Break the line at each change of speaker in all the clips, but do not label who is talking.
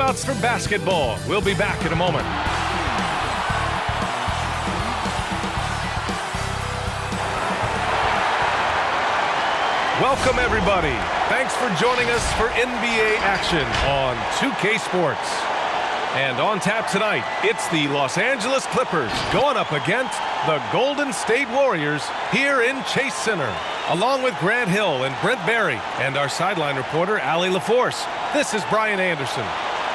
timeouts for basketball. We'll be back in a moment. Welcome, everybody. Thanks for joining us for NBA action on 2K Sports. And on tap tonight, it's the Los Angeles Clippers going up against the Golden State Warriors here in Chase Center, along with Grant Hill and Brent Barry and our sideline reporter, Allie LaForce. This is Brian Anderson.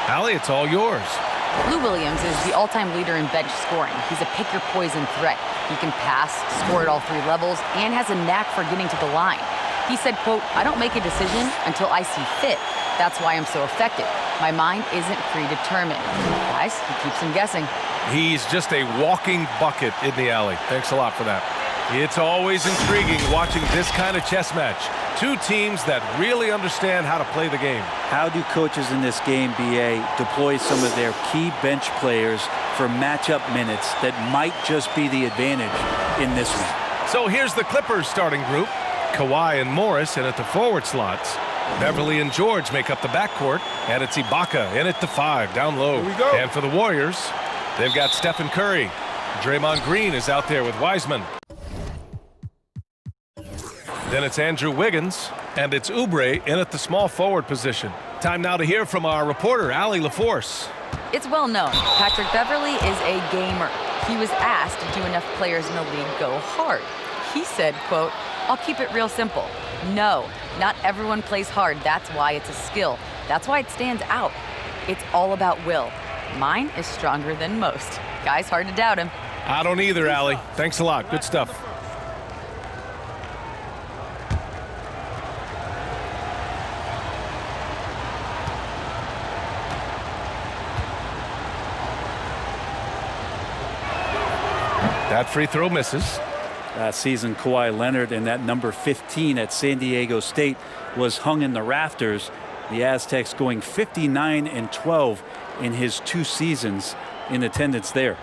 Allie, it's all yours.
Lou Williams is the all-time leader in bench scoring. He's a pick-your-poison threat. He can pass, score at all three levels, and has a knack for getting to the line. He said, quote, "I don't make a decision until I see fit. That's why I'm so effective. My mind isn't predetermined." Guys, he keeps them guessing.
He's just a walking bucket in the alley. Thanks a lot for that. It's always intriguing watching this kind of chess match. Two teams that really understand how to play the game.
How do coaches in this game, BA, deploy some of their key bench players for matchup minutes that might just be the advantage in this one?
So here's the Clippers starting group. Kawhi and Morris in at the forward slots. Beverly and George make up the backcourt, and it's Ibaka in at the 5 down low.
Here we go.
And for the Warriors, they've got Stephen Curry. Draymond Green is out there with Wiseman. Then it's Andrew Wiggins, and it's Oubre in at the small forward position. Time now to hear from our reporter, Allie LaForce.
It's well known, Patrick Beverly is a gamer. He was asked, do enough players in the league go hard? He said, quote, "I'll keep it real simple. No, not everyone plays hard. That's why it's a skill. That's why it stands out. It's all about will. Mine is stronger than most." Guys, hard to doubt him.
I don't either, Allie. Thanks a lot. Good stuff. That free throw misses.
Last season, Kawhi Leonard and that number 15 at San Diego State was hung in the rafters. The Aztecs going 59-12 in his 2 seasons in attendance there.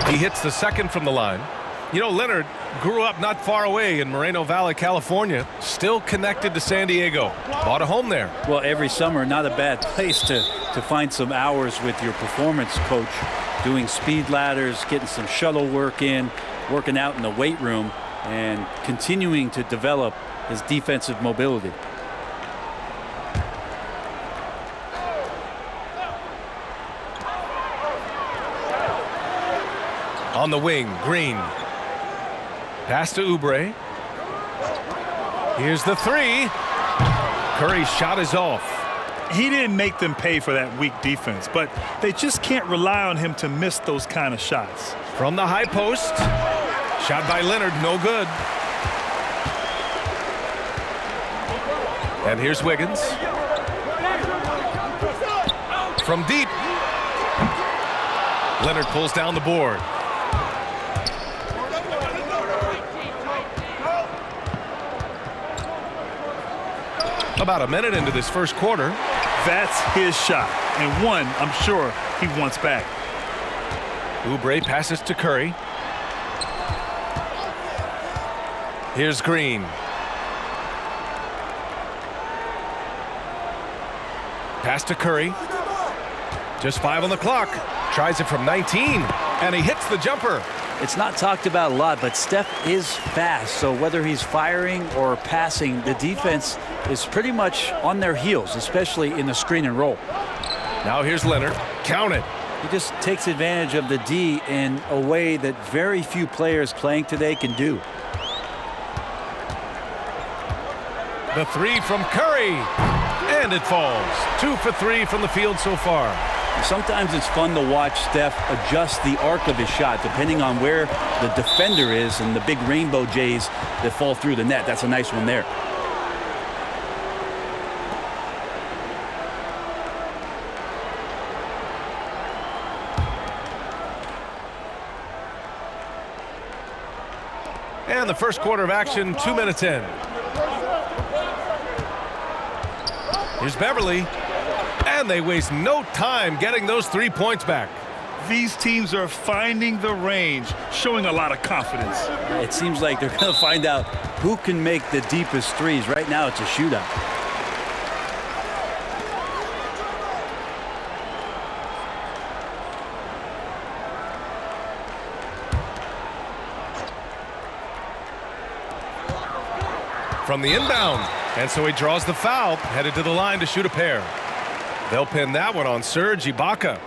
He hits the second from the line. You know, Leonard grew up not far away in Moreno Valley, California, still connected to San Diego. Bought a home there.
Well, every summer, not a bad place to find some hours with your performance coach, doing speed ladders, getting some shuttle work in, working out in the weight room, and continuing to develop his defensive mobility.
On the wing, Green. Pass to Oubre. Here's the 3. Curry's shot is off.
He didn't make them pay for that weak defense, but they just can't rely on him to miss those kind of shots.
From the high post. Shot by Leonard, no good. And here's Wiggins. From deep. Leonard pulls down the board. About a minute into this first quarter.
That's his shot, and one I'm sure he wants back.
Oubre passes to Curry. Here's Green. Pass to Curry. Just 5 on the clock. Tries it from 19, and he hits the jumper.
It's not talked about a lot, but Steph is fast, so whether he's firing or passing, the defense is pretty much on their heels, especially in the screen and roll.
Now here's Leonard. Count it.
He just takes advantage of the D in a way that very few players playing today can do.
The 3 from Curry, and it falls. 2 for 3 from the field so far.
Sometimes it's fun to watch Steph adjust the arc of his shot depending on where the defender is and the big rainbow J's that fall through the net. That's a nice one there.
And the first quarter of action, 2 minutes in. Here's Beverly. And they waste no time getting those 3 points back.
These teams are finding the range, showing a lot of confidence.
It seems like they're going to find out who can make the deepest threes. Right now, it's a shootout.
From the inbound. And so he draws the foul, headed to the line to shoot a pair. They'll pin that one on Serge Ibaka.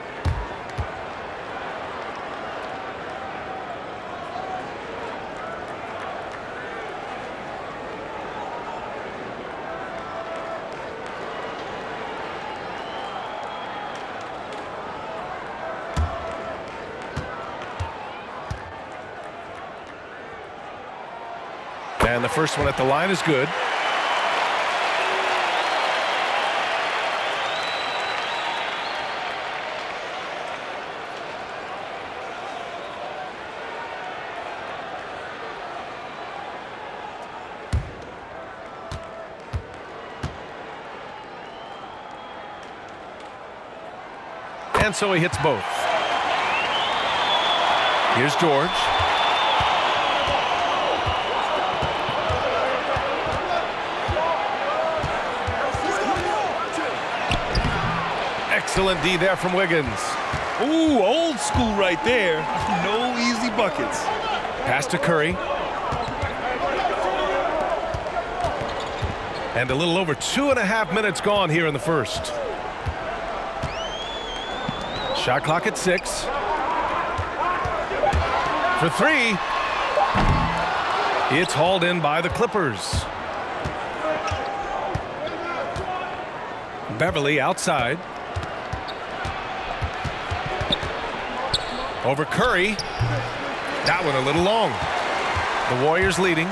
And the first one at the line is good. And so he hits both. Here's George. Excellent D there from Wiggins.
Ooh, old school right there. No easy buckets.
Pass to Curry. And a little over 2.5 minutes gone here in the first. Shot clock at 6. For 3. It's hauled in by the Clippers. Beverly outside. Over Curry. That one a little long. The Warriors leading.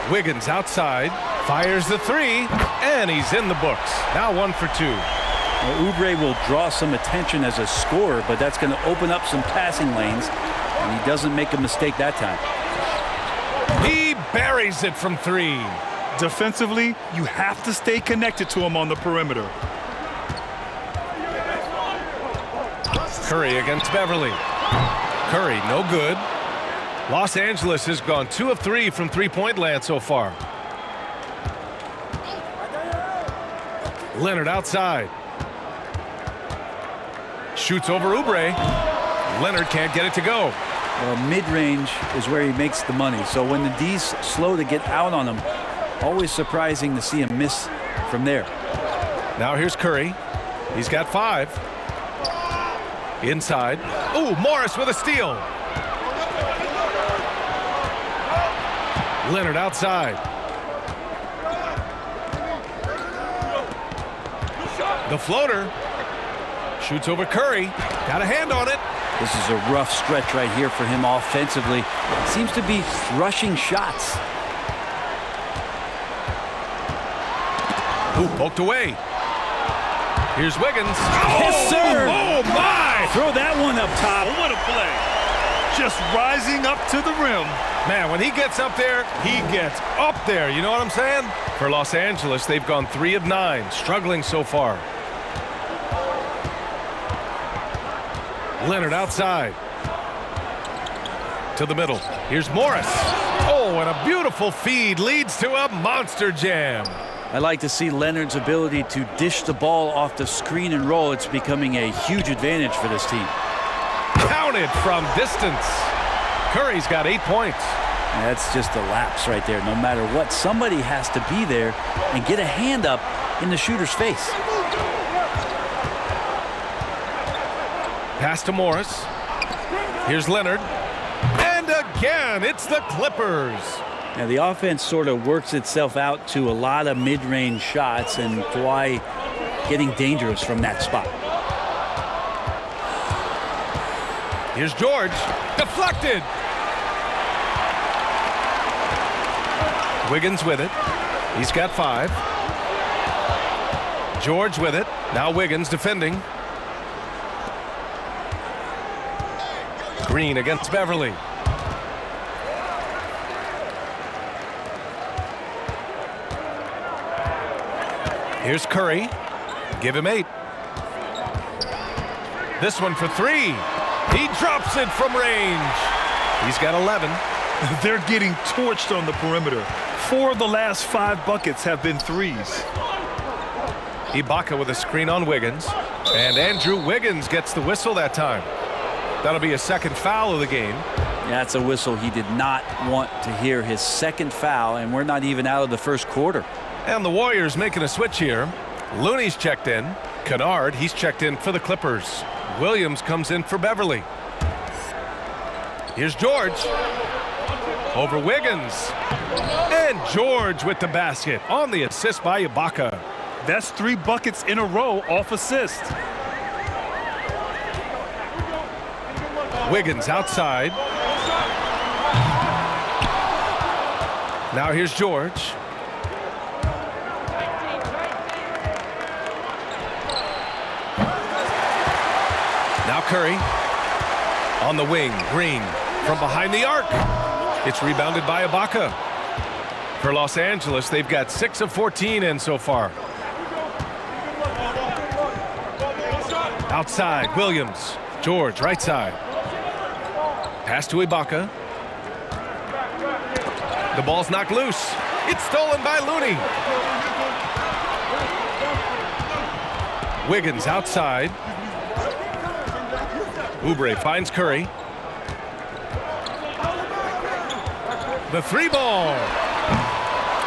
Wiggins outside. Fires the 3. And he's in the books. Now 1 for 2.
Well, Oubre will draw some attention as a scorer, but that's going to open up some passing lanes. And he doesn't make a mistake that time.
He buries it from 3.
Defensively, you have to stay connected to him on the perimeter.
Curry against Beverly. Curry, no good. Los Angeles has gone 2 of 3 from three-point land so far. Leonard outside. Shoots over Oubre. Leonard can't get it to go.
Well, mid-range is where he makes the money. So when the D's slow to get out on him, always surprising to see him miss from there.
Now here's Curry. He's got 5. Inside. Ooh, Morris with a steal. Leonard outside. The floater. Shoots over Curry. Got a hand on it.
This is a rough stretch right here for him offensively. Seems to be rushing shots.
Ooh, poked away. Here's Wiggins.
Yes, sir.
Oh, my.
Throw that one up top.
What a play. Just rising up to the rim.
Man, when he gets up there, he gets up there. You know what I'm saying? For Los Angeles, they've gone 3 of 9, struggling so far. Leonard outside. To the middle. Here's Morris. Oh, and a beautiful feed leads to a monster jam.
I like to see Leonard's ability to dish the ball off the screen and roll. It's becoming a huge advantage for this team.
Counted from distance. Curry's got 8 points.
That's just a lapse right there. No matter what, somebody has to be there and get a hand up in the shooter's face.
Pass to Morris. Here's Leonard. And again, it's the Clippers.
Now, the offense sort of works itself out to a lot of mid-range shots, and Kawhi getting dangerous from that spot.
Here's George. Deflected. Wiggins with it. He's got 5. George with it. Now Wiggins defending. Green against Beverly. Here's Curry. Give him 8. This one for 3. He drops it from range. He's got 11.
They're getting torched on the perimeter. 4 of the last 5 buckets have been threes.
Ibaka with a screen on Wiggins. And Andrew Wiggins gets the whistle that time. That'll be a second foul of the game.
That's a whistle he did not want to hear, his second foul, and we're not even out of the first quarter.
And the Warriors making a switch here. Looney's checked in. Kennard, he's checked in for the Clippers. Williams comes in for Beverly. Here's George. Over Wiggins. And George with the basket on the assist by Ibaka.
That's 3 buckets in a row off assist.
Wiggins outside. Now here's George. Now Curry. On the wing, Green from behind the arc. It's rebounded by Ibaka. For Los Angeles, they've got 6 of 14 in so far. Outside, Williams. George, right side. Pass to Ibaka. The ball's knocked loose. It's stolen by Looney. Wiggins outside. Oubre finds Curry. The 3 ball.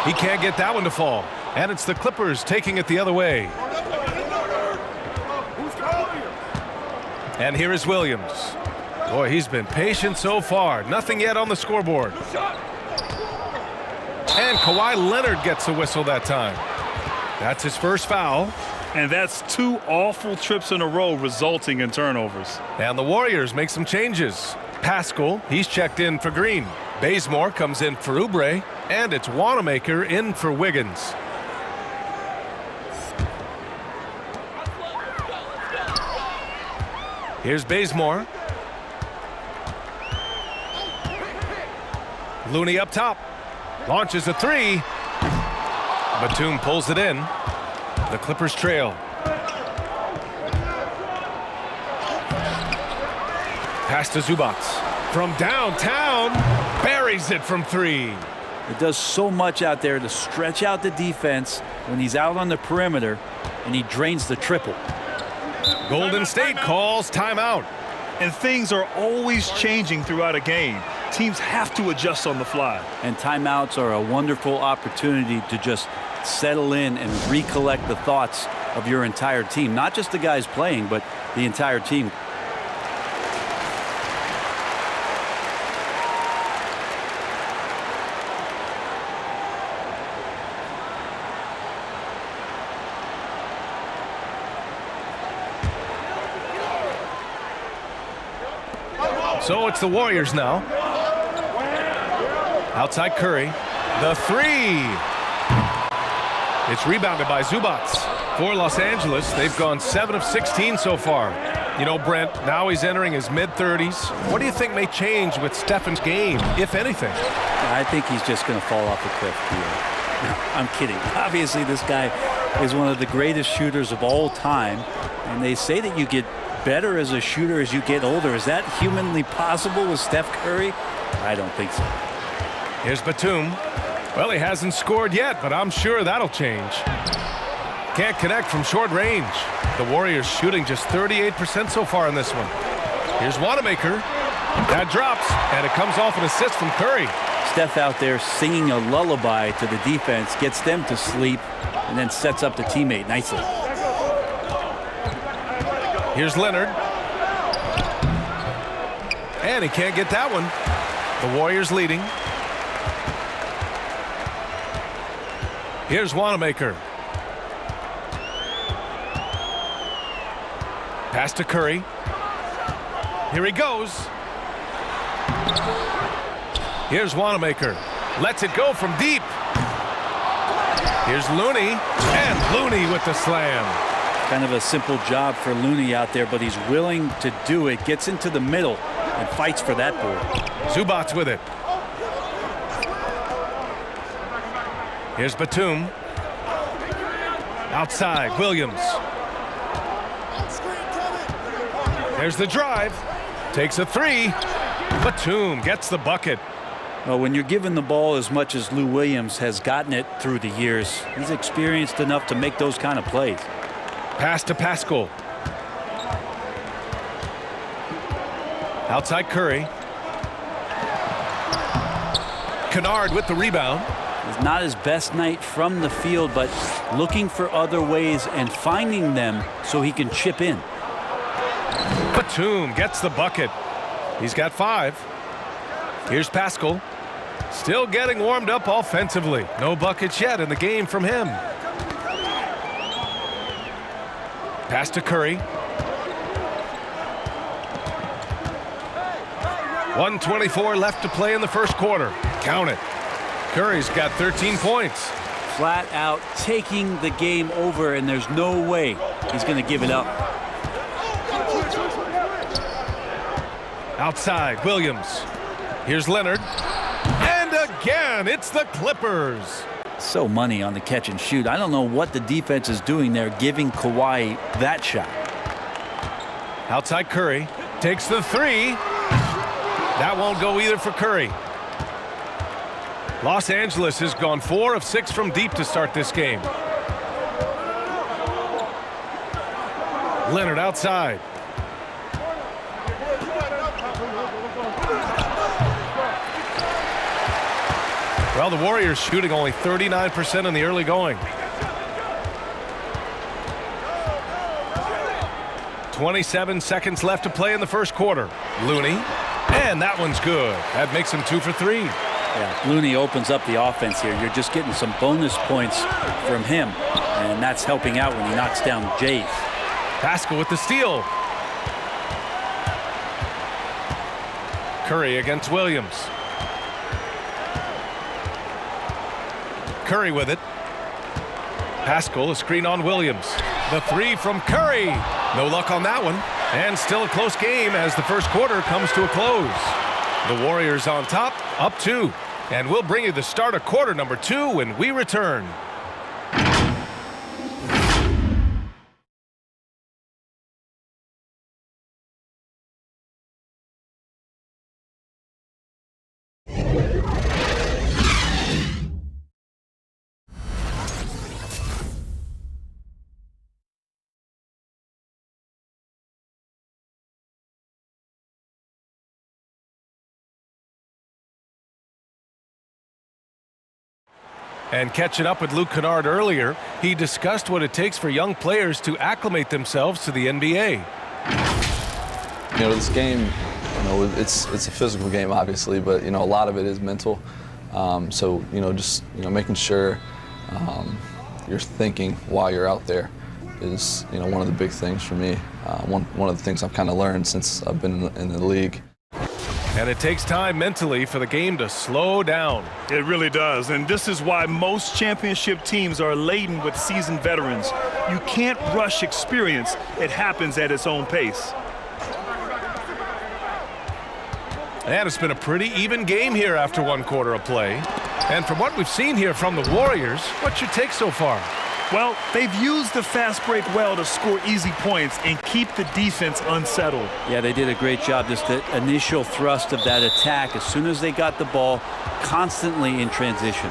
He can't get that one to fall. And it's the Clippers taking it the other way. And here is Williams. Boy, he's been patient so far. Nothing yet on the scoreboard. And Kawhi Leonard gets a whistle that time. That's his first foul.
And that's 2 awful trips in a row resulting in turnovers.
And the Warriors make some changes. Pascal, he's checked in for Green. Bazemore comes in for Oubre. And it's Wanamaker in for Wiggins. Here's Bazemore. Looney up top. Launches a 3. Batum pulls it in. The Clippers trail. Pass to Zubac. From downtown. Buries it from 3.
It does so much out there to stretch out the defense when he's out on the perimeter, and he drains the triple.
Golden State calls timeout.
And things are always changing throughout a game. Teams have to adjust on the fly.
And timeouts are a wonderful opportunity to just settle in and recollect the thoughts of your entire team. Not just the guys playing, but the entire team.
So it's the Warriors now. Outside Curry. The 3. It's rebounded by Zubac. For Los Angeles, they've gone 7 of 16 so far. You know, Brent, now he's entering his mid-30s. What do you think may change with Stephen's game, if anything?
I think he's just going to fall off a cliff here. No, I'm kidding. Obviously, this guy is one of the greatest shooters of all time. And they say that you get better as a shooter as you get older. Is that humanly possible with Steph Curry? I don't think so.
Here's Batum. Well, he hasn't scored yet, but I'm sure that'll change. Can't connect from short range. The Warriors shooting just 38% so far in this one. Here's Wanamaker. That drops, and it comes off an assist from Curry.
Steph out there singing a lullaby to the defense, gets them to sleep, and then sets up the teammate nicely.
Here's Leonard. And he can't get that one. The Warriors leading. Here's Wanamaker. Pass to Curry. Here he goes. Here's Wanamaker. Lets it go from deep. Here's Looney. And Looney with the slam.
Kind of a simple job for Looney out there, but he's willing to do it. Gets into the middle and fights for that board.
Zubac with it. Here's Batum. Outside, Williams. There's the drive Takes a three. Batum gets the bucket.
Well, when you're given the ball as much as Lou Williams has gotten it through the years, he's experienced enough to make those kind of plays.
Pass to Pascal. Outside Curry. Kennard with the rebound.
It's not his best night from the field, but looking for other ways and finding them so he can chip in.
Batum gets the bucket. He's got 5. Here's Pascal. Still getting warmed up offensively. No buckets yet in the game from him. Pass to Curry. 1:24 left to play in the first quarter. Count it. Curry's got 13 points.
Flat out taking the game over, and there's no way he's going to give it up.
Outside, Williams. Here's Leonard. And again, it's the Clippers.
So money on the catch and shoot. I don't know what the defense is doing there, giving Kawhi that shot.
Outside Curry. Takes the three. That won't go either for Curry. Los Angeles has gone 4 of 6 from deep to start this game. Leonard outside. Well, the Warriors shooting only 39% in the early going. 27 seconds left to play in the first quarter. Looney, and that one's good. That makes him 2 for 3.
Yeah, Looney opens up the offense here. You're just getting some bonus points from him, and that's helping out when he knocks down Jays.
Pascal with the steal. Curry against Williams. Curry with it. Pascal, a screen on Williams. The three from Curry. No luck on that one. And still a close game as the first quarter comes to a close. The Warriors on top, up 2. And we'll bring you the start of quarter number 2 when we return. And catching up with Luke Kennard earlier, he discussed what it takes for young players to acclimate themselves to the NBA.
You know, this game, you know, it's a physical game, obviously, but, you know, a lot of it is mental. So, you know, just, you know, making sure you're thinking while you're out there is, you know, one of the big things for me. One of the things I've kind of learned since I've been in the league.
And it takes time mentally for the game to slow down.
It really does, and this is why most championship teams are laden with seasoned veterans. You can't rush experience. It happens at its own pace.
And it's been a pretty even game here after one quarter of play. And from what we've seen here from the Warriors, what's your take so far?
Well, they've used the fast break well to score easy points and keep the defense unsettled.
Yeah, they did a great job. Just the initial thrust of that attack, as soon as they got the ball, constantly in transition.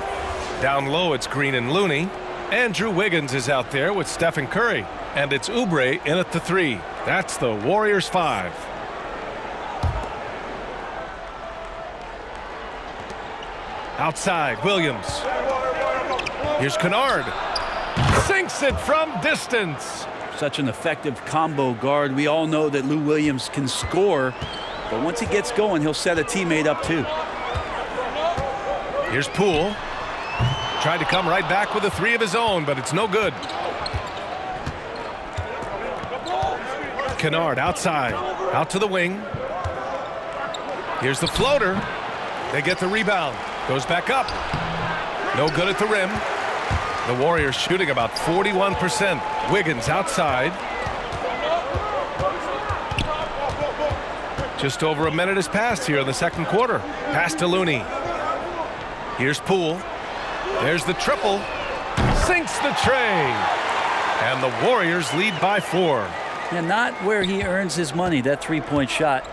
Down low, it's Green and Looney. Andrew Wiggins is out there with Stephen Curry. And it's Oubre in at the 3. That's the Warriors 5. Outside, Williams. Here's Kennard. Sinks it from distance.
Such an effective combo guard. We all know that Lou Williams can score, but once he gets going, he'll set a teammate up too.
Here's Poole. Tried to come right back with a 3 of his own, but it's no good. Kennard outside, out to the wing. Here's the floater. They get the rebound. Goes back up. No good at the rim. The Warriors shooting about 41%. Wiggins outside. Just over a minute has passed here in the second quarter. Pass to Looney. Here's Poole. There's the triple. Sinks the tray. And the Warriors lead by 4.
And not where he earns his money, that three-point shot.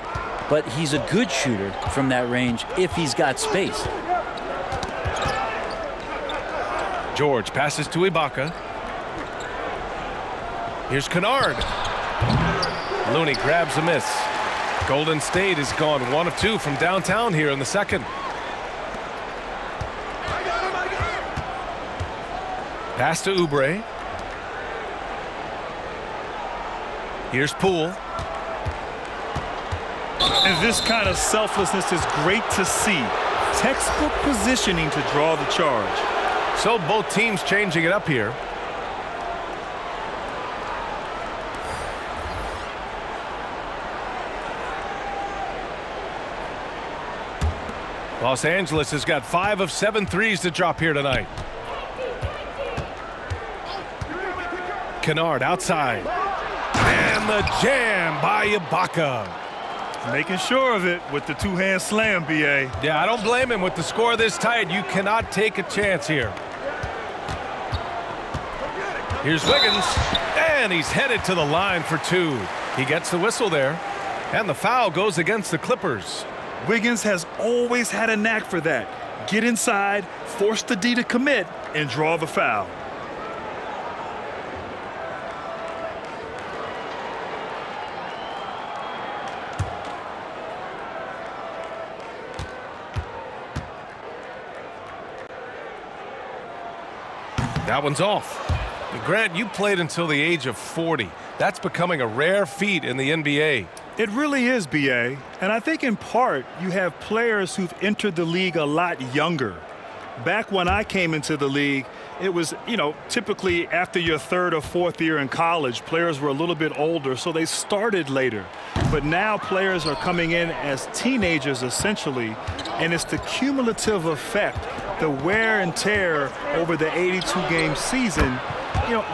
but he's a good shooter from that range if he's got space.
George passes to Ibaka. Here's Kennard. Looney grabs a miss. Golden State has gone 1 of 2 from downtown here in the second. Pass to Oubre. Here's Poole.
And this kind of selflessness is great to see. Textbook positioning to draw the charge.
So both teams changing it up here. Los Angeles has got 5 of 7 threes to drop here tonight. Kennard outside. And the jam by Ibaka.
Making sure of it with the two-hand slam, B.A.
Yeah, I don't blame him. With the score this tight, you cannot take a chance here. Here's Wiggins, and he's headed to the line for 2. He gets the whistle there, and the foul goes against the Clippers.
Wiggins has always had a knack for that. Get inside, force the D to commit, and draw the foul.
That one's off. Grant, you played until the age of 40. That's becoming a rare feat in the NBA.
It really is, B.A. And I think in part you have players who've entered the league a lot younger. Back when I came into the league, it was, typically after your 3rd or 4th year in college, players were a little bit older, so they started later. But now players are coming in as teenagers, essentially, and it's the cumulative effect, the wear and tear over the 82-game season.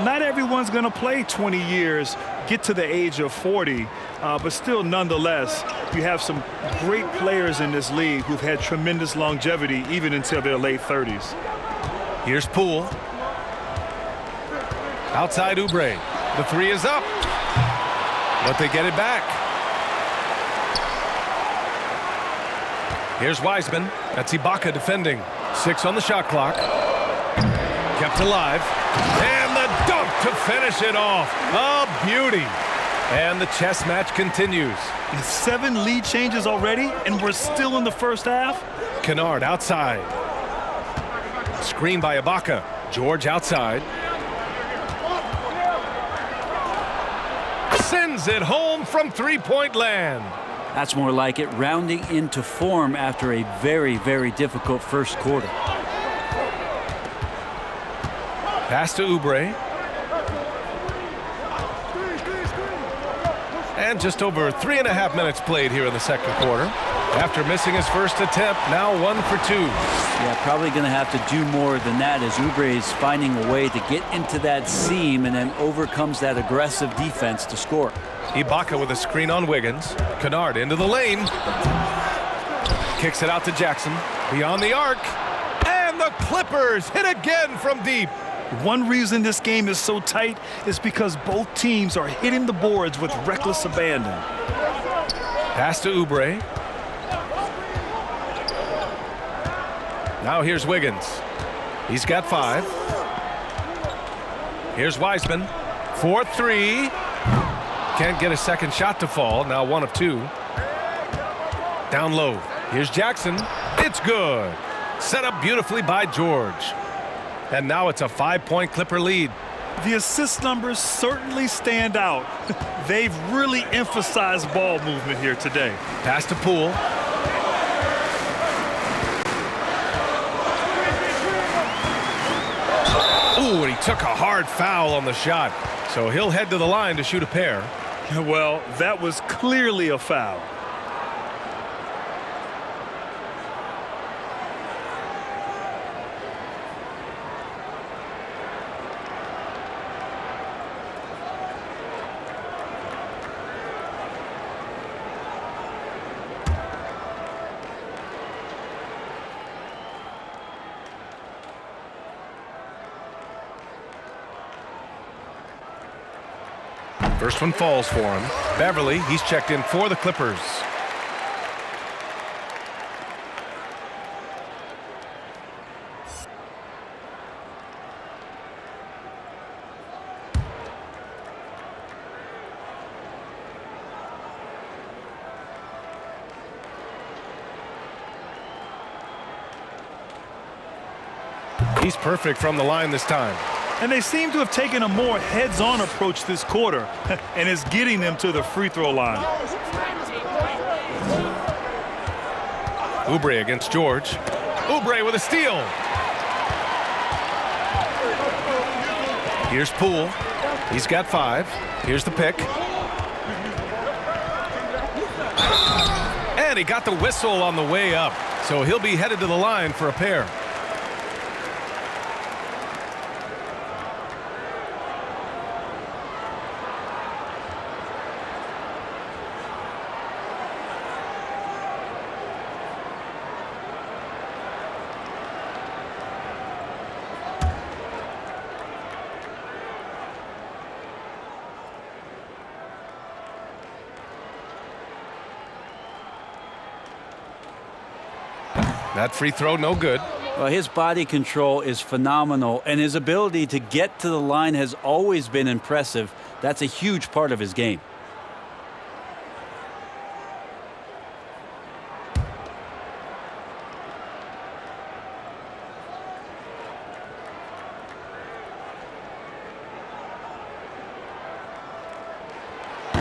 Not everyone's going to play 20 years, get to the age of 40, but still, nonetheless, you have some great players in this league who've had tremendous longevity even until their late 30s.
Here's Poole. Outside Oubre. The 3 is up, but they get it back. Here's Wiseman. That's Ibaka defending. 6 on the shot clock. Kept alive. And the dunk to finish it off. A beauty. And the chess match continues.
7 lead changes already, and we're still in the first half.
Kennard outside. Screen by Ibaka. George outside. Sends it home from three-point land.
That's more like it, rounding into form after a very, very difficult first quarter.
Pass to Oubre. And just over 3.5 minutes played here in the second quarter. After missing his first attempt, now 1 for 2.
Yeah, probably going to have to do more than that as Oubre is finding a way to get into that seam and then overcomes that aggressive defense to score.
Ibaka with a screen on Wiggins. Kennard into the lane. Kicks it out to Jackson. Beyond the arc. And the Clippers hit again from deep.
One reason this game is so tight is because both teams are hitting the boards with reckless abandon.
Pass to Oubre. Now here's Wiggins. He's got 5. Here's Wiseman. 4-3. Can't get a second shot to fall. Now 1 of 2. Down low. Here's Jackson. It's good. Set up beautifully by George. And now it's a 5-point Clipper lead.
The assist numbers certainly stand out. They've really emphasized ball movement here today.
Pass to Poole. Ooh, and he took a hard foul on the shot. So he'll head to the line to shoot a pair.
Well, that was clearly a foul.
First one falls for him. Beverly, he's checked in for the Clippers. He's perfect from the line this time.
And they seem to have taken a more heads-on approach this quarter, and it's getting them to the free throw line.
Oubre against George. Oubre with a steal. Here's Poole. He's got 5. Here's the pick. And he got the whistle on the way up, so he'll be headed to the line for a pair. That free throw, no good.
Well, his body control is phenomenal, and his ability to get to the line has always been impressive. That's a huge part of his game.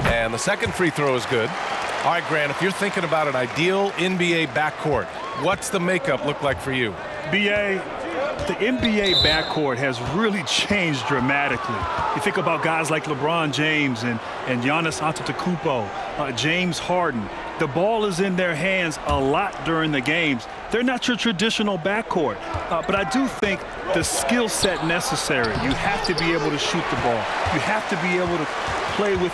And the second free throw is good. All right, Grant, if you're thinking about an ideal NBA backcourt, what's the makeup look like for you?
BA, the NBA backcourt has really changed dramatically. You think about guys like LeBron James and Giannis Antetokounmpo, James Harden. The ball is in their hands a lot during the games. They're not your traditional backcourt, but I do think the skill set necessary. You have to be able to shoot the ball. You have to be able to play with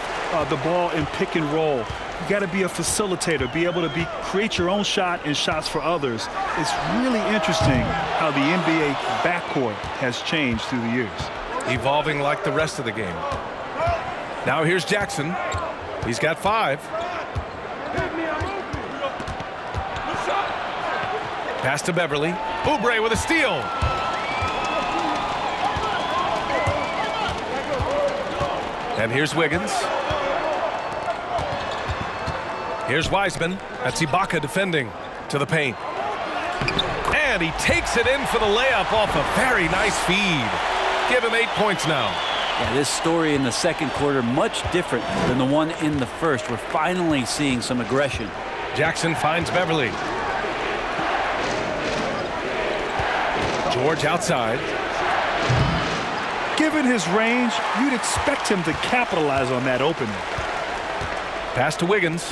the ball in pick and roll. You got to be a facilitator, be able to create your own shot and shots for others. It's really interesting how the NBA backcourt has changed through the years.
Evolving like the rest of the game. Now here's Jackson. He's got 5. Pass to Beverly. Oubre with a steal. And here's Wiggins. Here's Wiseman. That's Ibaka defending to the paint. And he takes it in for the layup off a very nice feed. Give him 8 points now.
Yeah, this story in the second quarter much different than the one in the first. We're finally seeing some aggression.
Jackson finds Beverly. George outside.
Given his range, you'd expect him to capitalize on that opening.
Pass to Wiggins.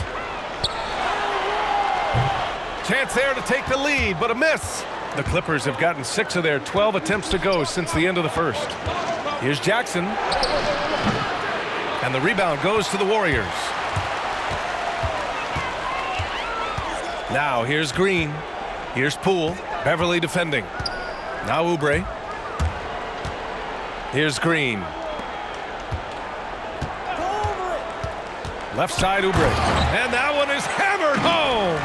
Chance there to take the lead, but a miss. The Clippers have gotten 6 of their 12 attempts to go since the end of the first. Here's Jackson. And the rebound goes to the Warriors. Now here's Green. Here's Poole. Beverly defending. Now Oubre. Here's Green. Left side Oubre. And that one is hammered home.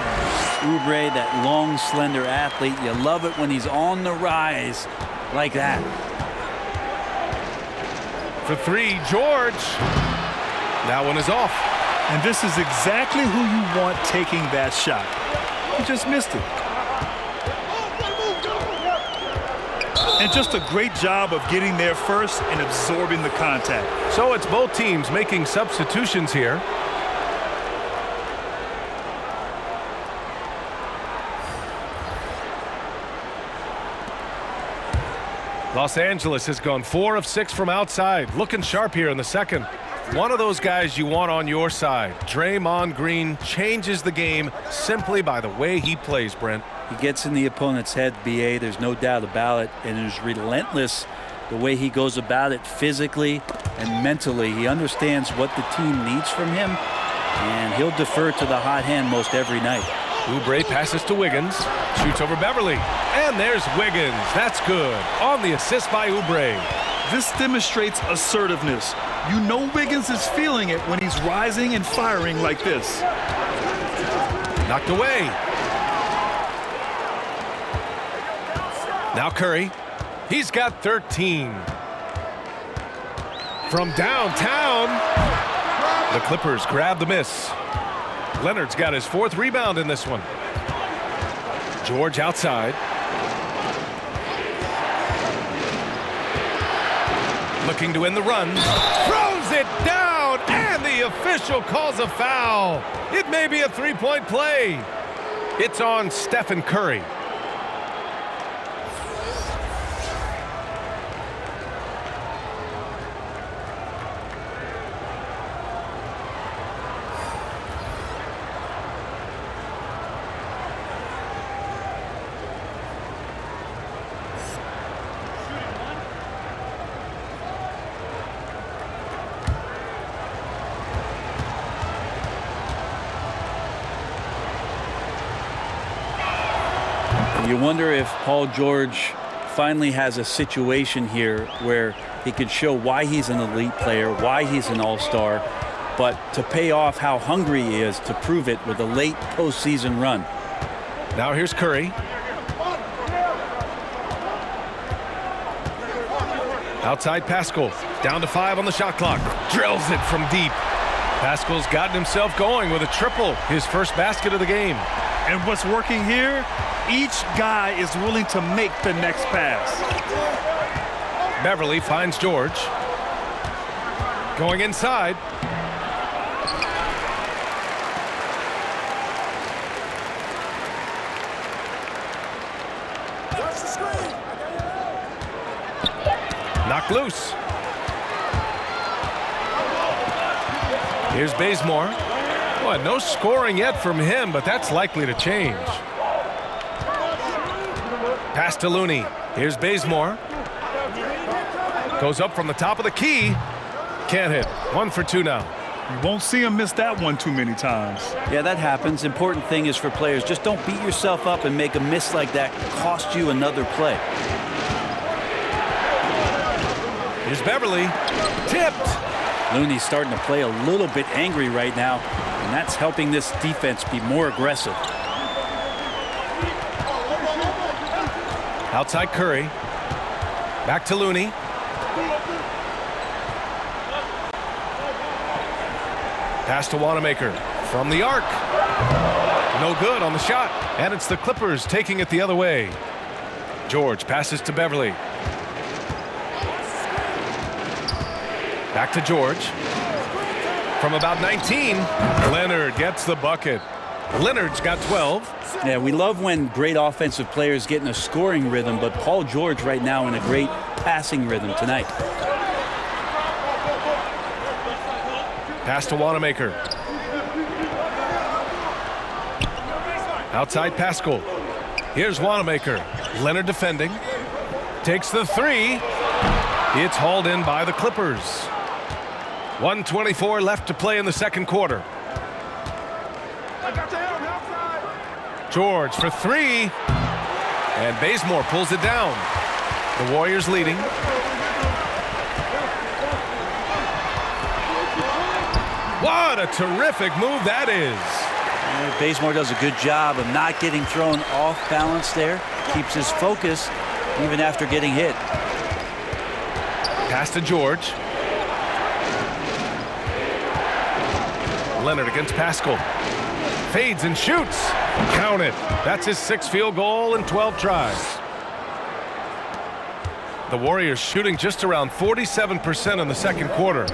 Oubre, that long, slender athlete. You love it when he's on the rise like that.
For 3, George. That one is off.
And this is exactly who you want taking that shot. He just missed it. And just a great job of getting there first and absorbing the contact.
So it's both teams making substitutions here. Los Angeles has gone 4 of 6 from outside. Looking sharp here in the second. One of those guys you want on your side. Draymond Green changes the game simply by the way he plays, Brent.
He gets in the opponent's head, BA. There's no doubt about it. And is relentless the way he goes about it physically and mentally. He understands what the team needs from him, and he'll defer to the hot hand most every night.
Oubre passes to Wiggins. Shoots over Beverly. And there's Wiggins. That's good. On the assist by Oubre.
This demonstrates assertiveness. You know Wiggins is feeling it when he's rising and firing like this.
Knocked away. Now Curry. He's got 13. From downtown, the Clippers grab the miss. Leonard's got his 4th rebound in this one. George outside. Looking to win the run. Throws it down, and the official calls a foul. It may be a three-point play. It's on Stephen Curry.
You wonder if Paul George finally has a situation here where he could show why he's an elite player, why he's an all-star, but to pay off how hungry he is to prove it with a late postseason run.
Now here's Curry. Outside Pascal. Down to 5 on the shot clock. Drills it from deep. Pascal's gotten himself going with a triple. His first basket of the game.
And what's working here? Each guy is willing to make the next pass.
Beverly finds George. Going inside. Knocked loose. Here's Bazemore. Boy, no scoring yet from him, but that's likely to change. Pass to Looney. Here's Bazemore. Goes up from the top of the key. Can't hit. 1 for 2 now.
You won't see him miss that one too many times.
Yeah, that happens. Important thing is for players, just don't beat yourself up and make a miss like that cost you another play.
Here's Beverly. Tipped.
Looney's starting to play a little bit angry right now, and that's helping this defense be more aggressive.
Outside Curry. Back to Looney. Pass to Wanamaker from the arc. No good on the shot. And it's the Clippers taking it the other way. George passes to Beverly. Back to George. From about 19, Leonard gets the bucket. Leonard's got 12.
Yeah, we love when great offensive players get in a scoring rhythm, but Paul George right now in a great passing rhythm tonight.
Pass to Wanamaker. Outside Pascal. Here's Wanamaker. Leonard defending. Takes the three. It's hauled in by the Clippers. 1:24 left to play in the second quarter. George for three. And Bazemore pulls it down. The Warriors leading. What a terrific move that is.
Bazemore does a good job of not getting thrown off balance there. Keeps his focus even after getting hit.
Pass to George. Leonard against Pascal. Fades and shoots. Count it. That's his 6th field goal in 12 tries. The Warriors shooting just around 47% in the second quarter.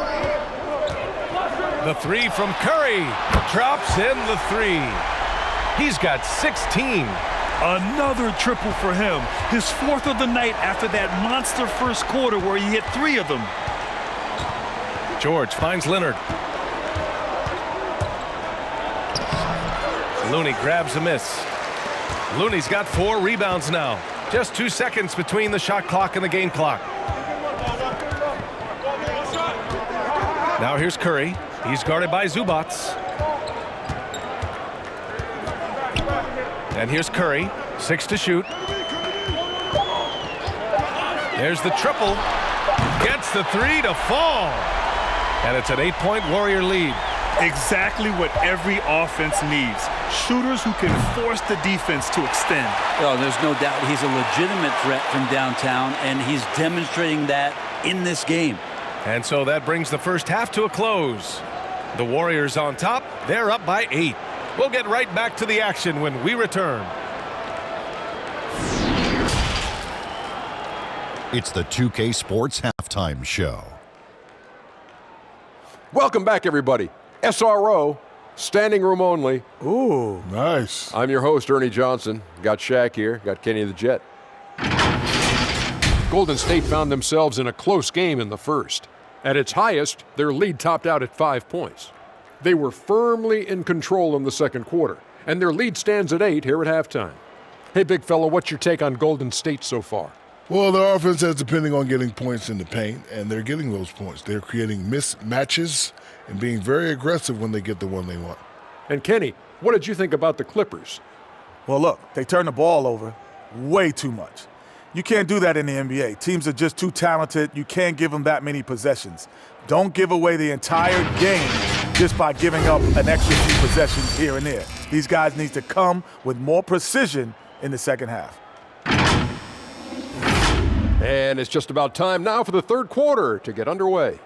The three from Curry. Drops in the three. He's got 16.
Another triple for him. His 4th of the night after that monster first quarter where he hit 3 of them.
George finds Leonard. Looney grabs a miss. Looney's got 4 rebounds now. Just 2 seconds between the shot clock and the game clock. Now here's Curry. He's guarded by Zubac. And here's Curry. 6 to shoot. There's the triple. Gets the 3 to fall. And it's an 8-point Warrior lead.
Exactly what every offense needs. Shooters who can force the defense to extend.
Oh, there's no doubt he's a legitimate threat from downtown, and he's demonstrating that in this game.
And so that brings the first half to a close. The Warriors on top. They're up by 8. We'll get right back to the action when we return.
It's the 2K Sports Halftime Show.
Welcome back, everybody. SRO, standing room only.
Ooh, nice.
I'm your host, Ernie Johnson. Got Shaq here, got Kenny the Jet. Golden State found themselves in a close game in the first. At its highest, their lead topped out at 5 points. They were firmly in control in the second quarter, and their lead stands at 8 here at halftime. Hey, big fella, what's your take on Golden State so far?
Well, their offense is depending on getting points in the paint, and they're getting those points. They're creating mismatches and being very aggressive when they get the one they want.
And Kenny, what did you think about the Clippers?
Well, look, they turn the ball over way too much. You can't do that in the NBA. Teams are just too talented. You can't give them that many possessions. Don't give away the entire game just by giving up an extra few possessions here and there. These guys need to come with more precision in the second half.
And it's just about time now for the third quarter to get underway.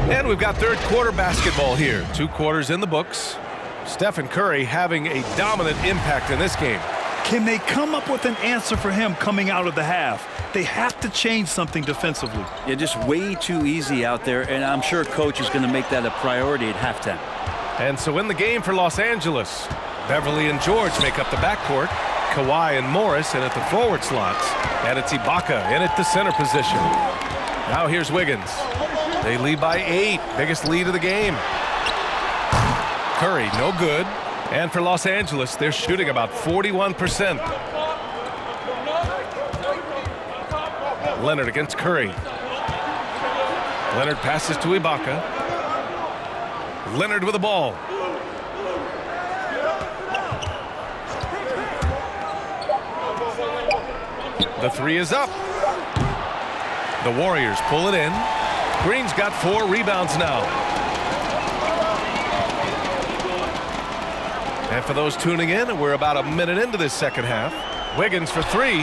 And we've got third quarter basketball here. 2 quarters in the books. Stephen Curry having a dominant impact in this game.
Can they come up with an answer for him coming out of the half? They have to change something defensively.
Yeah, just way too easy out there, and I'm sure Coach is going to make that a priority at halftime.
And so in the game for Los Angeles, Beverly and George make up the backcourt. Kawhi and Morris in at the forward slots. And it's Ibaka in at the center position. Now here's Wiggins. They lead by 8. Biggest lead of the game. Curry, no good. And for Los Angeles, they're shooting about 41%. Leonard against Curry. Leonard passes to Ibaka. Leonard with the ball. The 3 is up. The Warriors pull it in. Green's got 4 rebounds now. And for those tuning in, we're about a minute into this second half. Wiggins for 3.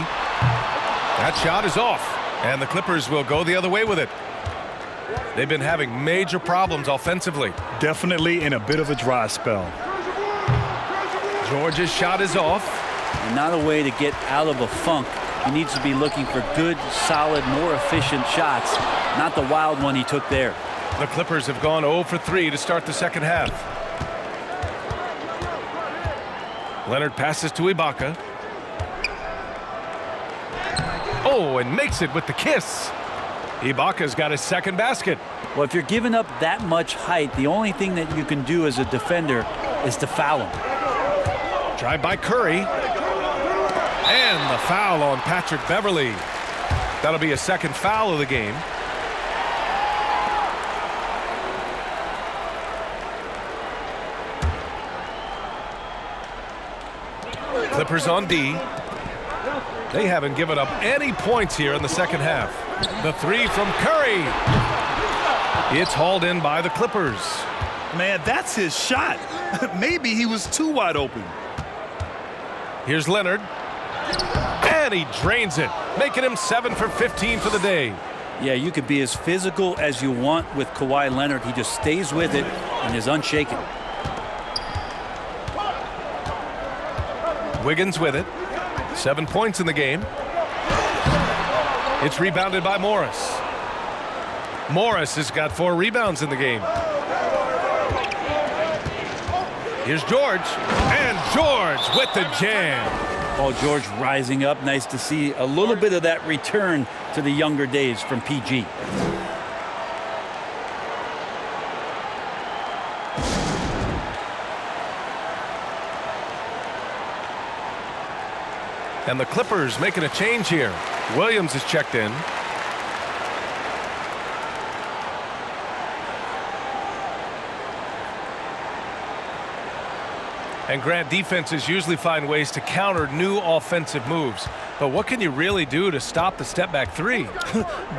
That shot is off, and the Clippers will go the other way with it. They've been having major problems offensively.
Definitely in a bit of a dry spell.
George's shot is off.
And not a way to get out of a funk. He needs to be looking for good, solid, more efficient shots, not the wild one he took there.
The Clippers have gone 0 for 3 to start the second half. Leonard passes to Ibaka. Oh, and makes it with the kiss. Ibaka's got his second basket.
Well, if you're giving up that much height, the only thing that you can do as a defender is to foul him.
Drive by Curry. And the foul on Patrick Beverly. That'll be a second foul of the game. Clippers on D. They haven't given up any points here in the second half. The 3 from Curry. It's hauled in by the Clippers.
Man, that's his shot. Maybe he was too wide open.
Here's Leonard. And he drains it, making him 7 for 15 for the day.
Yeah, you could be as physical as you want with Kawhi Leonard. He just stays with it and is unshaken.
Wiggins with it. 7 points in the game. It's rebounded by Morris. Morris has got 4 rebounds in the game. Here's George. And George with the jam.
Oh, George rising up. Nice to see a little bit of that return to the younger days from PG.
And the Clippers making a change here. Williams is checked in. And Grant, defenses usually find ways to counter new offensive moves. But what can you really do to stop the step-back three?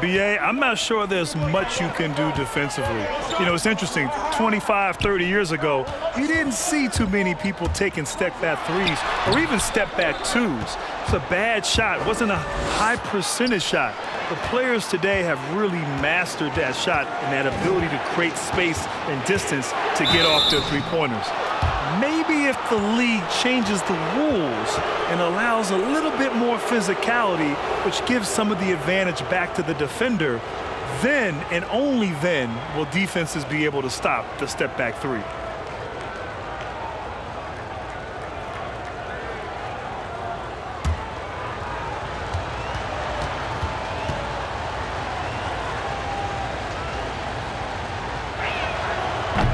B.A., I'm not sure there's much you can do defensively. You know, it's interesting. 25, 30 years ago, you didn't see too many people taking step-back threes or even step-back twos. It's a bad shot. It wasn't a high percentage shot. The players today have really mastered that shot and that ability to create space and distance to get off their three-pointers. Maybe if the league changes the rules and allows a little bit more physicality, which gives some of the advantage back to the defender, then and only then will defenses be able to stop the step-back three.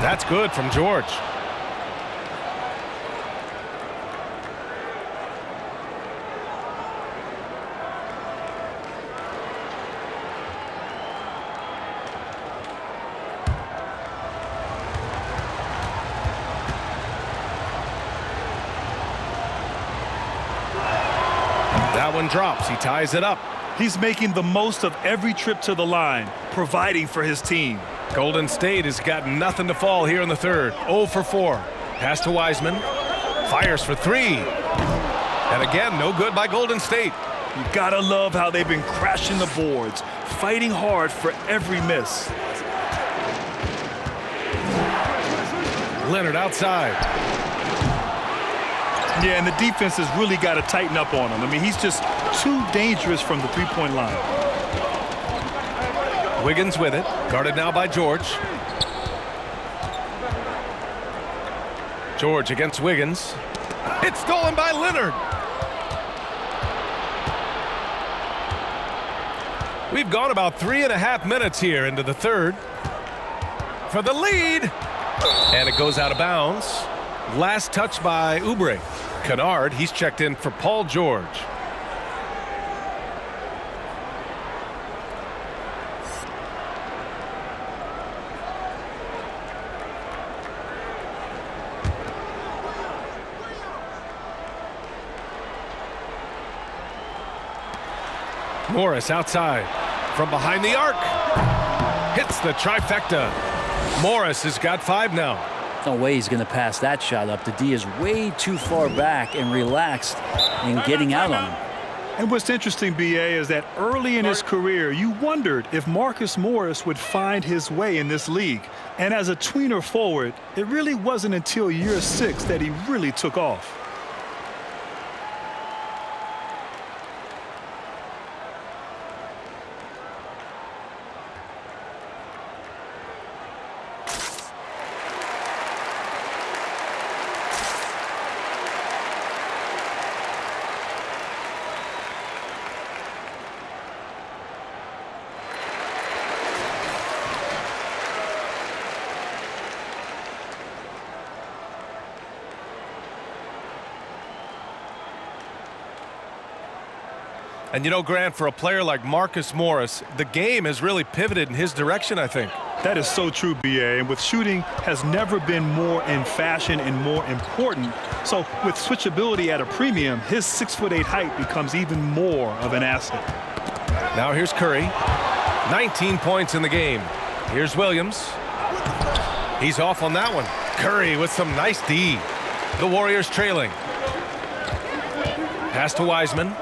That's good from George. That one drops. He ties it up.
He's making the most of every trip to the line, providing for his team.
Golden State has got nothing to fall here in the third. 0 for 4. Pass to Wiseman. Fires for three. And again, no good by Golden State.
You gotta love how they've been crashing the boards, fighting hard for every miss.
Leonard outside.
Yeah, and the defense has really got to tighten up on him. I mean, he's just too dangerous from the three-point line.
Wiggins with it. Guarded now by George. George against Wiggins. It's stolen by Leonard. We've gone about 3.5 minutes here into the third. For the lead. And it goes out of bounds. Last touch by Oubre. Kennard, he's checked in for Paul George. Morris outside from behind the arc. Hits the trifecta. Morris has got 5 now.
No way he's going to pass that shot up. The D is way too far back and relaxed in getting out on him.
And what's interesting, B.A., is that early in his career, you wondered if Marcus Morris would find his way in this league. And as a tweener forward, it really wasn't until year 6 that he really took off.
And you know, Grant, for a player like Marcus Morris, the game has really pivoted in his direction, I think.
That is so true, B.A. And with shooting has never been more in fashion and more important. So with switchability at a premium, his 6'8" height becomes even more of an asset.
Now here's Curry. 19 points in the game. Here's Williams. He's off on that one. Curry with some nice D. The Warriors trailing. Pass to Wiseman.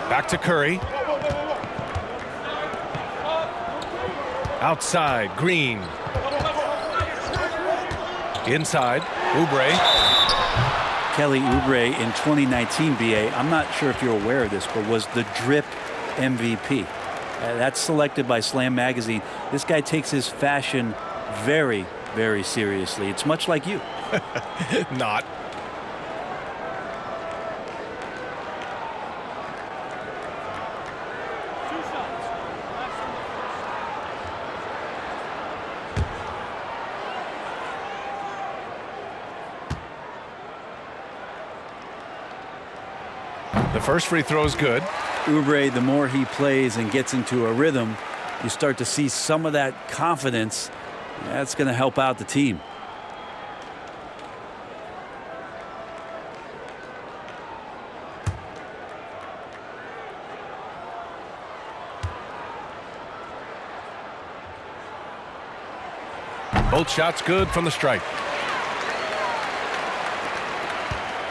Back to Curry. Outside, Green. Inside, Oubre.
Kelly Oubre in 2019, BA, I'm not sure if you're aware of this, but was the drip MVP. That's selected by Slam Magazine. This guy takes his fashion very, very seriously. It's much like you.
Not. The first free throw is good.
Oubre, the more he plays and gets into a rhythm, you start to see some of that confidence. That's going to help out the team.
Both shots good from the stripe.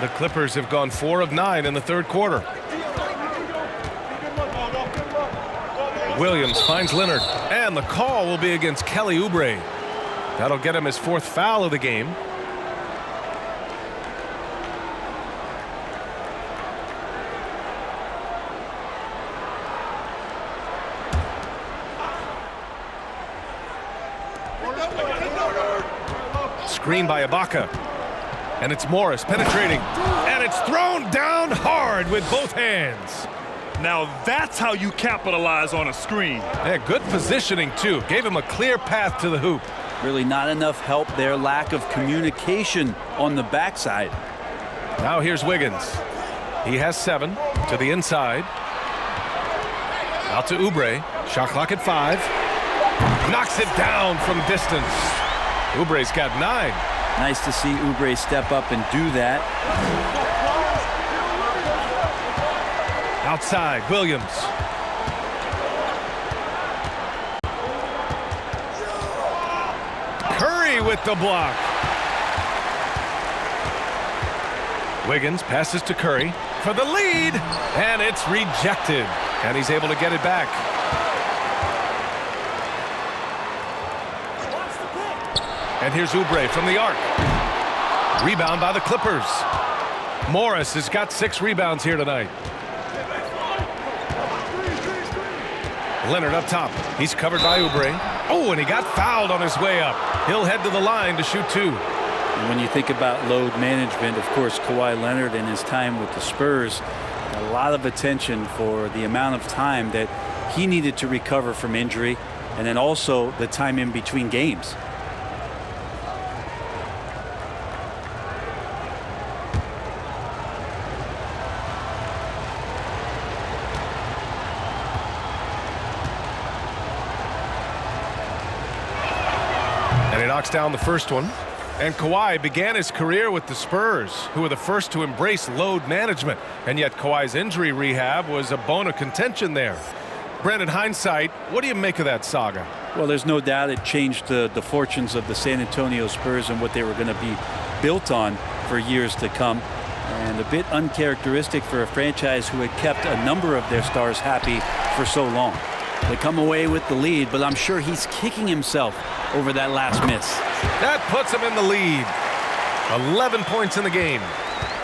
The Clippers have gone 4 of 9 in the third quarter. Williams finds Leonard, and the call will be against Kelly Oubre. That'll get him his 4th foul of the game. Screen by Ibaka. And it's Morris penetrating. And it's thrown down hard with both hands.
Now that's how you capitalize on a screen.
Yeah, good positioning, too. Gave him a clear path to the hoop.
Really not enough help there. Lack of communication on the backside.
Now here's Wiggins. He has 7 to the inside. Out to Oubre. Shot clock at 5. Knocks it down from distance. Oubre's got 9.
Nice to see Oubre step up and do that.
Outside, Williams. Curry with the block. Wiggins passes to Curry for the lead, and it's rejected. And he's able to get it back. And here's Oubre from the arc. Rebound by the Clippers. Morris has got 6 rebounds here tonight. Leonard up top. He's covered by Oubre. Oh, and he got fouled on his way up. He'll head to the line to shoot 2.
And when you think about load management, of course, Kawhi Leonard in his time with the Spurs, a lot of attention for the amount of time that he needed to recover from injury, and then also the time in between games.
Knocks down the first one. And Kawhi began his career with the Spurs, who were the first to embrace load management. And yet Kawhi's injury rehab was a bone of contention there. Brent, in hindsight, what do you make of that saga?
Well, there's no doubt it changed the fortunes of the San Antonio Spurs and what they were going to be built on for years to come. And a bit uncharacteristic for a franchise who had kept a number of their stars happy for so long. They come away with the lead, but I'm sure he's kicking himself over that last miss.
That puts him in the lead. 11 points in the game.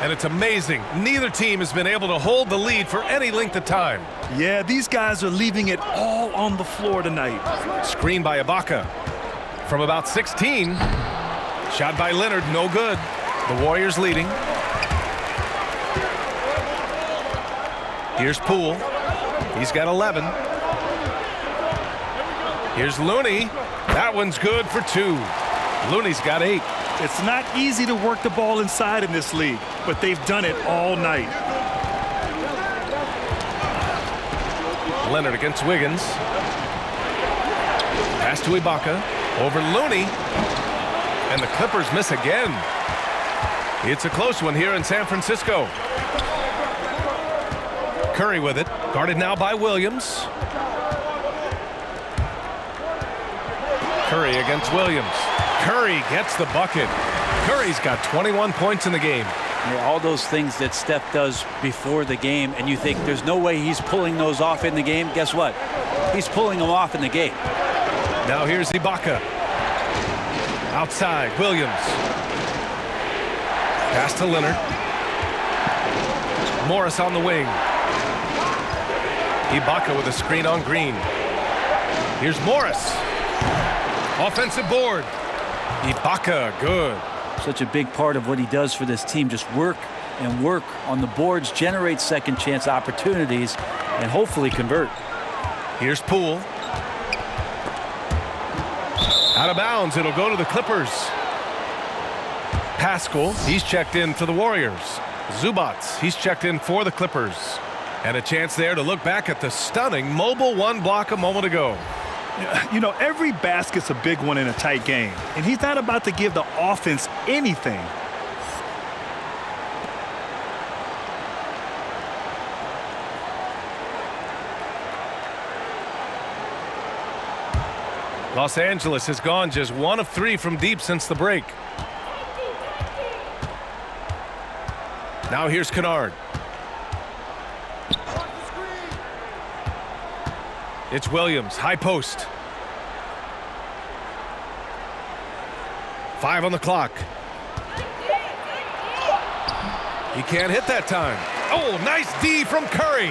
And it's amazing. Neither team has been able to hold the lead for any length of time.
Yeah, these guys are leaving it all on the floor tonight.
Screen by Ibaka. From about 16. Shot by Leonard, no good. The Warriors leading. Here's Poole. He's got 11. Here's Looney. That one's good for 2. Looney's got 8.
It's not easy to work the ball inside in this league, but they've done it all night.
Leonard against Wiggins. Pass to Ibaka. Over Looney. And the Clippers miss again. It's a close one here in San Francisco. Curry with it. Guarded now by Williams. Curry against Williams. Curry gets the bucket. Curry's got 21 points in the game.
Yeah, all those things that Steph does before the game, and you think there's no way he's pulling those off in the game. Guess what? He's pulling them off in the game.
Now here's Ibaka. Outside, Williams. Pass to Leonard. Morris on the wing. Ibaka with a screen on Green. Here's Morris. Offensive board. Ibaka, good.
Such a big part of what he does for this team. Just work and work on the boards, generate second chance opportunities, and hopefully convert.
Here's Poole. Out of bounds. It'll go to the Clippers. Pascal, he's checked in for the Warriors. Zubats, he's checked in for the Clippers. And a chance there to look back at the stunning mobile 1 block a moment ago.
You know, every basket's a big one in a tight game, and he's not about to give the offense anything.
Los Angeles has gone just 1 of 3 from deep since the break. Now here's Kennard. It's Williams, high post. 5 on the clock. He can't hit that time. Oh, nice D from Curry.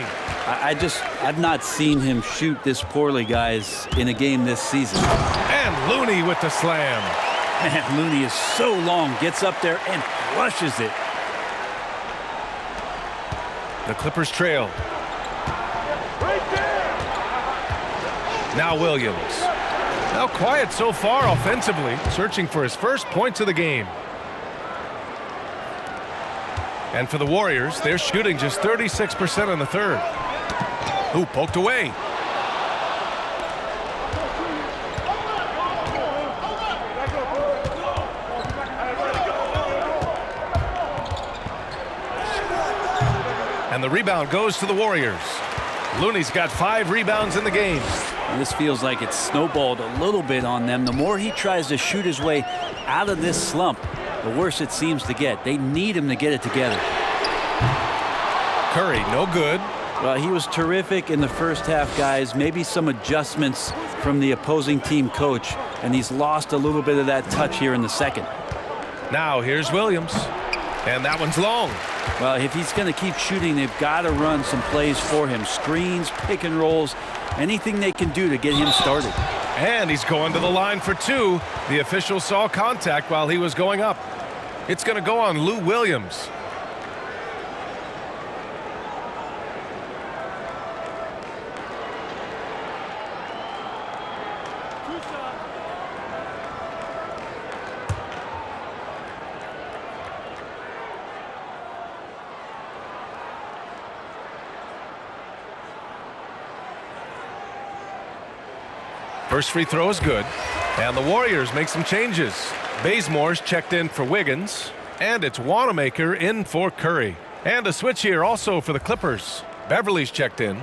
I've not seen him shoot this poorly, guys, in a game this season.
And Looney with the slam.
Man, Looney is so long, gets up there and flushes it.
The Clippers trail. Now Williams. Now quiet so far offensively, searching for his first points of the game. And for the Warriors, they're shooting just 36% in the third. Ooh, poked away. And the rebound goes to the Warriors. Looney's got 5 rebounds in the game.
And this feels like it's snowballed a little bit on them. The more he tries to shoot his way out of this slump, the worse it seems to get. They need him to get it together.
Curry, no good.
Well, he was terrific in the first half, guys. Maybe some adjustments from the opposing team coach, and he's lost a little bit of that touch here in the second.
Now here's Williams, and that one's long.
Well, if he's going to keep shooting, they've got to run some plays for him. Screens, pick and rolls, anything they can do to get him started.
And he's going to the line for 2. The official saw contact while he was going up. It's going to go on Lou Williams. First free throw is good. And the Warriors make some changes. Bazemore's checked in for Wiggins. And it's Wanamaker in for Curry. And a switch here also for the Clippers. Beverly's checked in.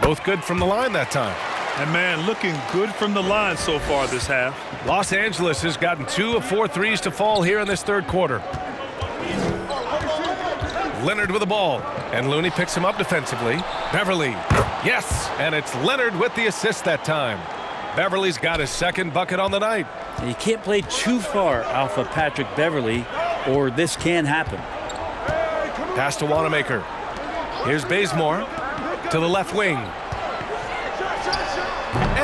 Both good from the line that time.
And man, looking good from the line so far this half.
Los Angeles has gotten 2 of 4 threes to fall here in this third quarter. Leonard with the ball, and Looney picks him up defensively. Beverly, yes, and it's Leonard with the assist that time. Beverly's got his second bucket on the night.
You can't play too far off of Patrick Beverly, or this can happen.
Pass to Wanamaker. Here's Bazemore to the left wing.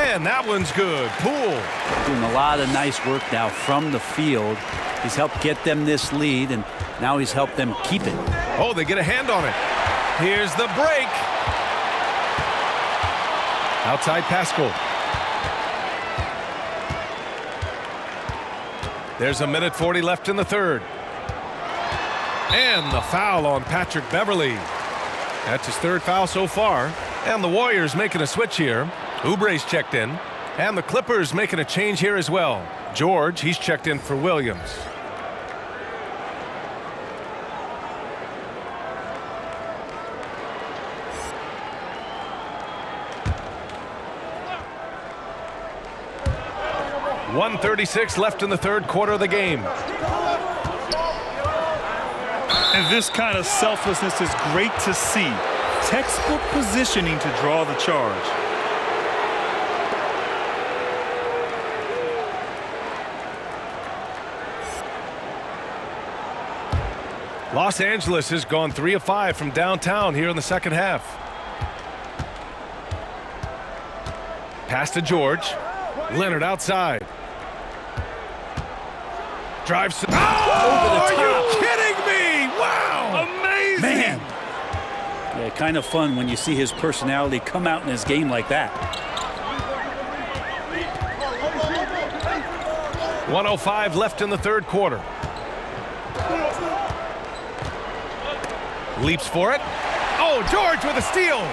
And that one's good. Poole.
Doing a lot of nice work now from the field. He's helped get them this lead, and now he's helped them keep it.
Oh, they get a hand on it. Here's the break. Outside Pascal. There's 1:40 left in the third. And the foul on Patrick Beverly. That's his third foul so far. And the Warriors making a switch here. Oubre's checked in. And the Clippers making a change here as well. George, he's checked in for Williams. .136 left in the third quarter of the game.
And this kind of selflessness is great to see. Textbook positioning to draw the charge.
Los Angeles has gone 3 of 5 from downtown here in the second half. Pass to George. Leonard outside. Drives. Oh, are you kidding me? Wow. Amazing.
Man. Yeah, kind of fun when you see his personality come out in his game like that.
1:05 left in the third quarter. Leaps for it. Oh, George with a steal.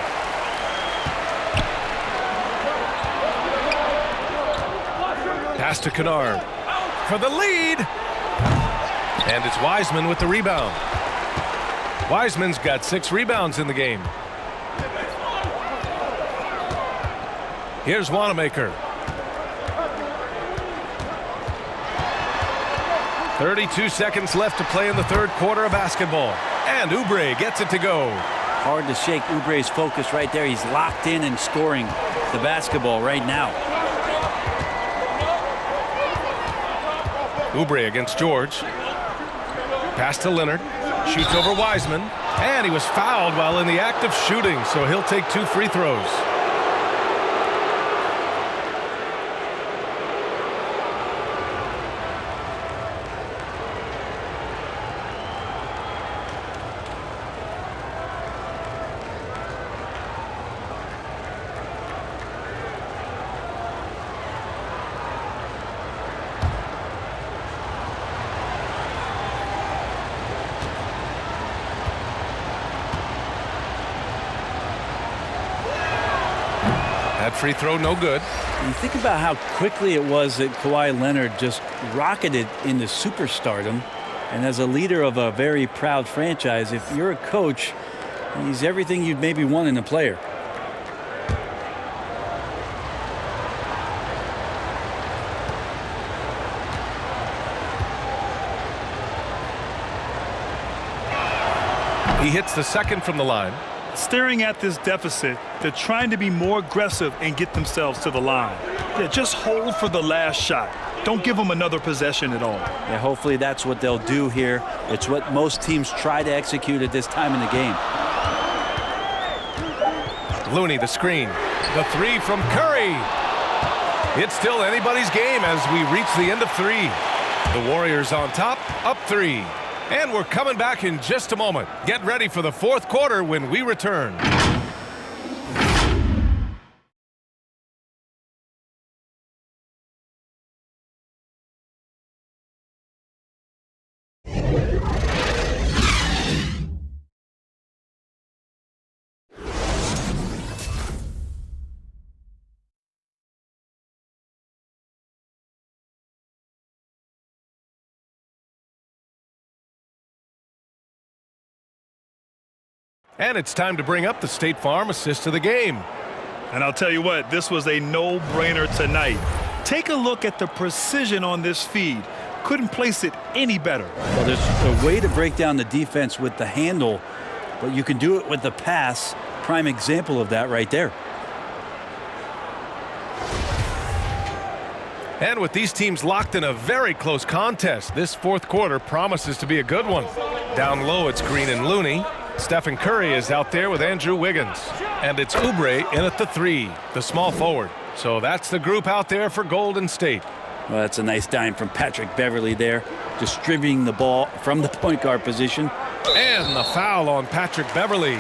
Pass to Kennard. for the lead. And it's Wiseman with the rebound. Wiseman's got 6 rebounds in the game. Here's Wanamaker. 32 seconds left to play in the third quarter of basketball. And Oubre gets it to go.
Hard to shake Oubre's focus right there. He's locked in and scoring the basketball right now.
Oubre against George. Pass to Leonard. Shoots over Wiseman. And he was fouled while in the act of shooting, so he'll take 2 free throws. That free throw no good.
You think about how quickly it was that Kawhi Leonard just rocketed into superstardom. And as a leader of a very proud franchise, if you're a coach, he's everything you'd maybe want in a player.
He hits the second from the line.
Staring at this deficit, they're trying to be more aggressive and get themselves to the line. Yeah, just hold for the last shot. Don't give them another possession at all.
Yeah, hopefully that's what they'll do here. It's what most teams try to execute at this time in the game.
Looney the screen. The 3 from Curry. It's still anybody's game as we reach the end of 3. The Warriors on top, up 3. And we're coming back in just a moment. Get ready for the fourth quarter when we return. And it's time to bring up the State Farm assist of the game.
And I'll tell you what, this was a no-brainer tonight. Take a look at the precision on this feed. Couldn't place it any better.
Well, there's a way to break down the defense with the handle, but you can do it with the pass. Prime example of that right there.
And with these teams locked in a very close contest, this fourth quarter promises to be a good one. Down low, it's Green and Looney. Stephen Curry is out there with Andrew Wiggins. And it's Oubre in at the 3, the small forward. So that's the group out there for Golden State.
Well, that's a nice dime from Patrick Beverly there, distributing the ball from the point guard position.
And the foul on Patrick Beverly.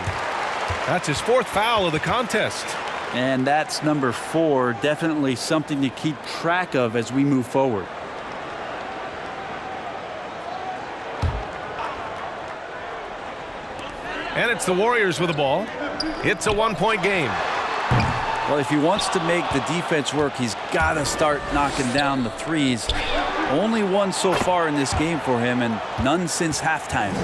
That's his 4th foul of the contest.
And that's number 4, definitely something to keep track of as we move forward.
And it's the Warriors with the ball. It's a 1-point game.
Well, if he wants to make the defense work, he's got to start knocking down the threes. Only one so far in this game for him, and none since halftime.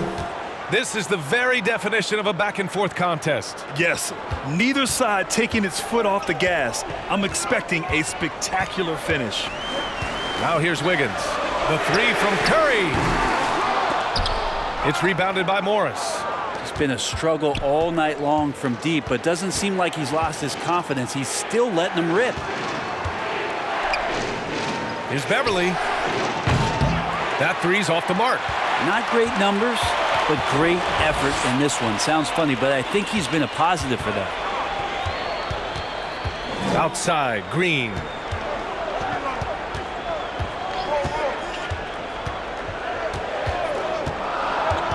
This is the very definition of a back-and-forth contest.
Yes, neither side taking its foot off the gas. I'm expecting a spectacular finish.
Now here's Wiggins. The 3 from Curry. It's rebounded by Morris.
It's been a struggle all night long from deep, but doesn't seem like he's lost his confidence. He's still letting them rip.
Here's Beverly. That 3's off the mark.
Not great numbers, but great effort in this one. Sounds funny, but I think he's been a positive for that.
Outside, Green.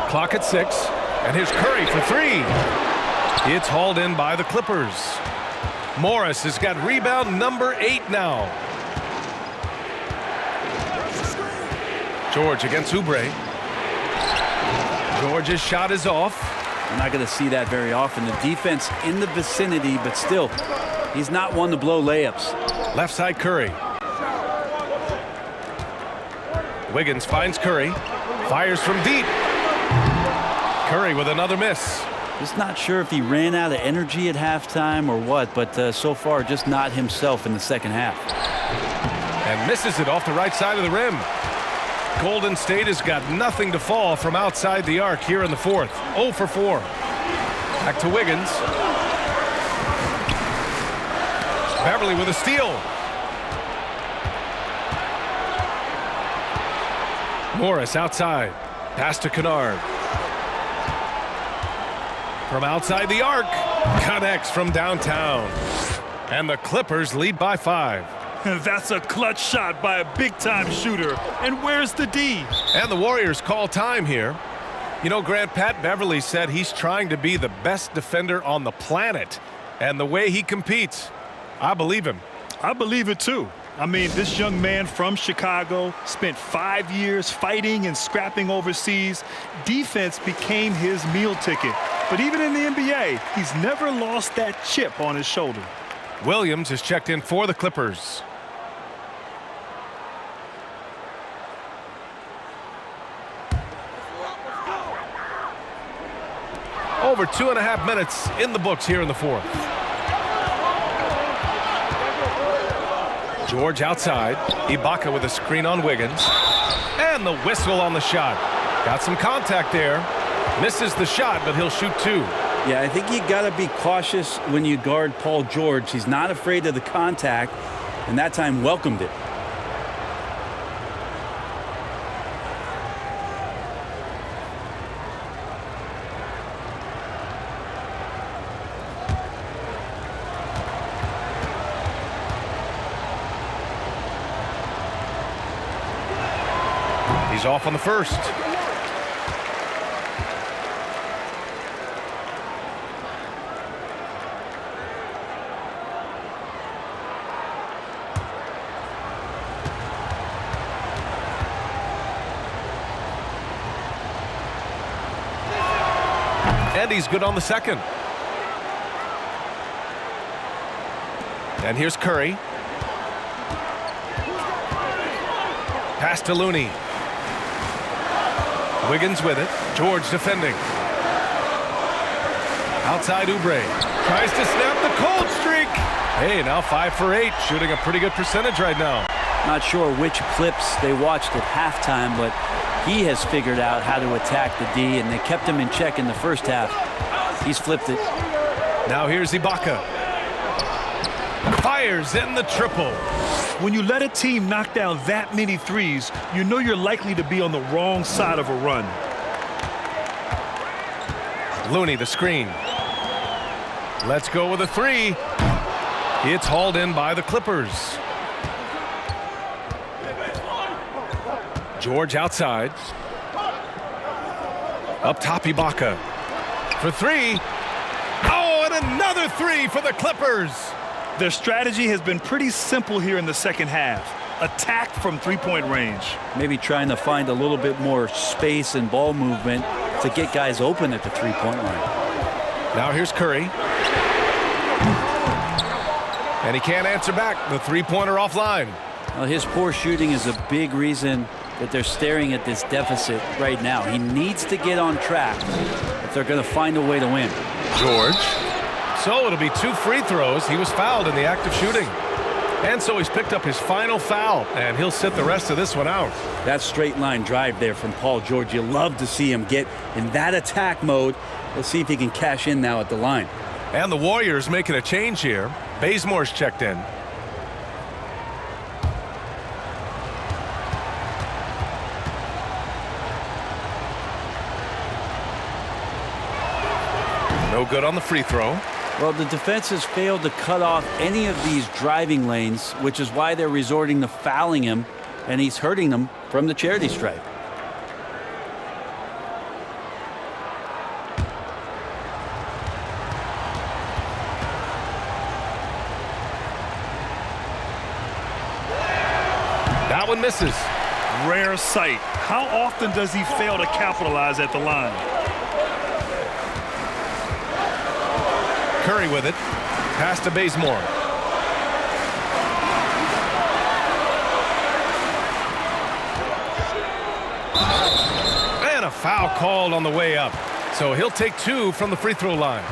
Clock at 6. And here's Curry for 3. It's hauled in by the Clippers. Morris has got rebound number 8 now. George against Oubre. George's shot is off.
We're not going to see that very often. The defense in the vicinity, but still, he's not one to blow layups.
Left side, Curry. Wiggins finds Curry. Fires from deep. Curry with another miss.
Just not sure if he ran out of energy at halftime or what, but so far just not himself in the second half.
And misses it off the right side of the rim. Golden State has got nothing to fall from outside the arc here in the fourth. 0 for 4. Back to Wiggins. Beverly with a steal. Morris outside. Pass to Kennard. From outside the arc. Connects from downtown. And the Clippers lead by 5.
That's a clutch shot by a big-time shooter. And where's the D?
And the Warriors call time here. You know, Grant, Pat Beverly said he's trying to be the best defender on the planet. And the way he competes, I believe him.
I believe it, too. I mean, this young man from Chicago spent 5 years fighting and scrapping overseas. Defense became his meal ticket. But even in the NBA, he's never lost that chip on his shoulder.
Williams is checked in for the Clippers. Over 2.5 minutes in the books here in the fourth. George outside. Ibaka with a screen on Wiggins. And the whistle on the shot. Got some contact there. Misses the shot, but he'll shoot 2.
Yeah, I think you got to be cautious when you guard Paul George. He's not afraid of the contact, and that time welcomed it.
He's off on the first. And he's good on the second. And here's Curry. Pass to Looney. Wiggins with it. George defending. Outside Oubre. Tries to snap the cold streak. Hey, now 5 for 8. Shooting a pretty good percentage right now.
Not sure which clips they watched at halftime, but he has figured out how to attack the D, and they kept him in check in the first half. He's flipped it.
Now here's Ibaka. Fires in the triple.
When you let a team knock down that many threes, you know you're likely to be on the wrong side of a run.
Looney the screen. Let's go with a 3. It's hauled in by the Clippers. George outside. Up top Ibaka. For 3. Oh, and another 3 for the Clippers.
Their strategy has been pretty simple here in the second half. Attack from three-point range.
Maybe trying to find a little bit more space and ball movement to get guys open at the three-point line.
Now here's Curry. And he can't answer back. The three-pointer offline.
Well, his poor shooting is a big reason that they're staring at this deficit right now. He needs to get on track if they're going to find a way to win.
George. So it'll be 2 free throws. He was fouled in the act of shooting. And so he's picked up his final foul, and he'll sit the rest of this one out.
That straight line drive there from Paul George. You love to see him get in that attack mode. Let's see if he can cash in now at the line.
And the Warriors making a change here. Bazemore's checked in. No good on the free throw.
Well, the defense has failed to cut off any of these driving lanes, which is why they're resorting to fouling him, and he's hurting them from the charity stripe.
That one misses.
Rare sight. How often does he fail to capitalize at the line?
Curry with it. Pass to Bazemore. foul called on the way up. So he'll take 2 from the free throw line.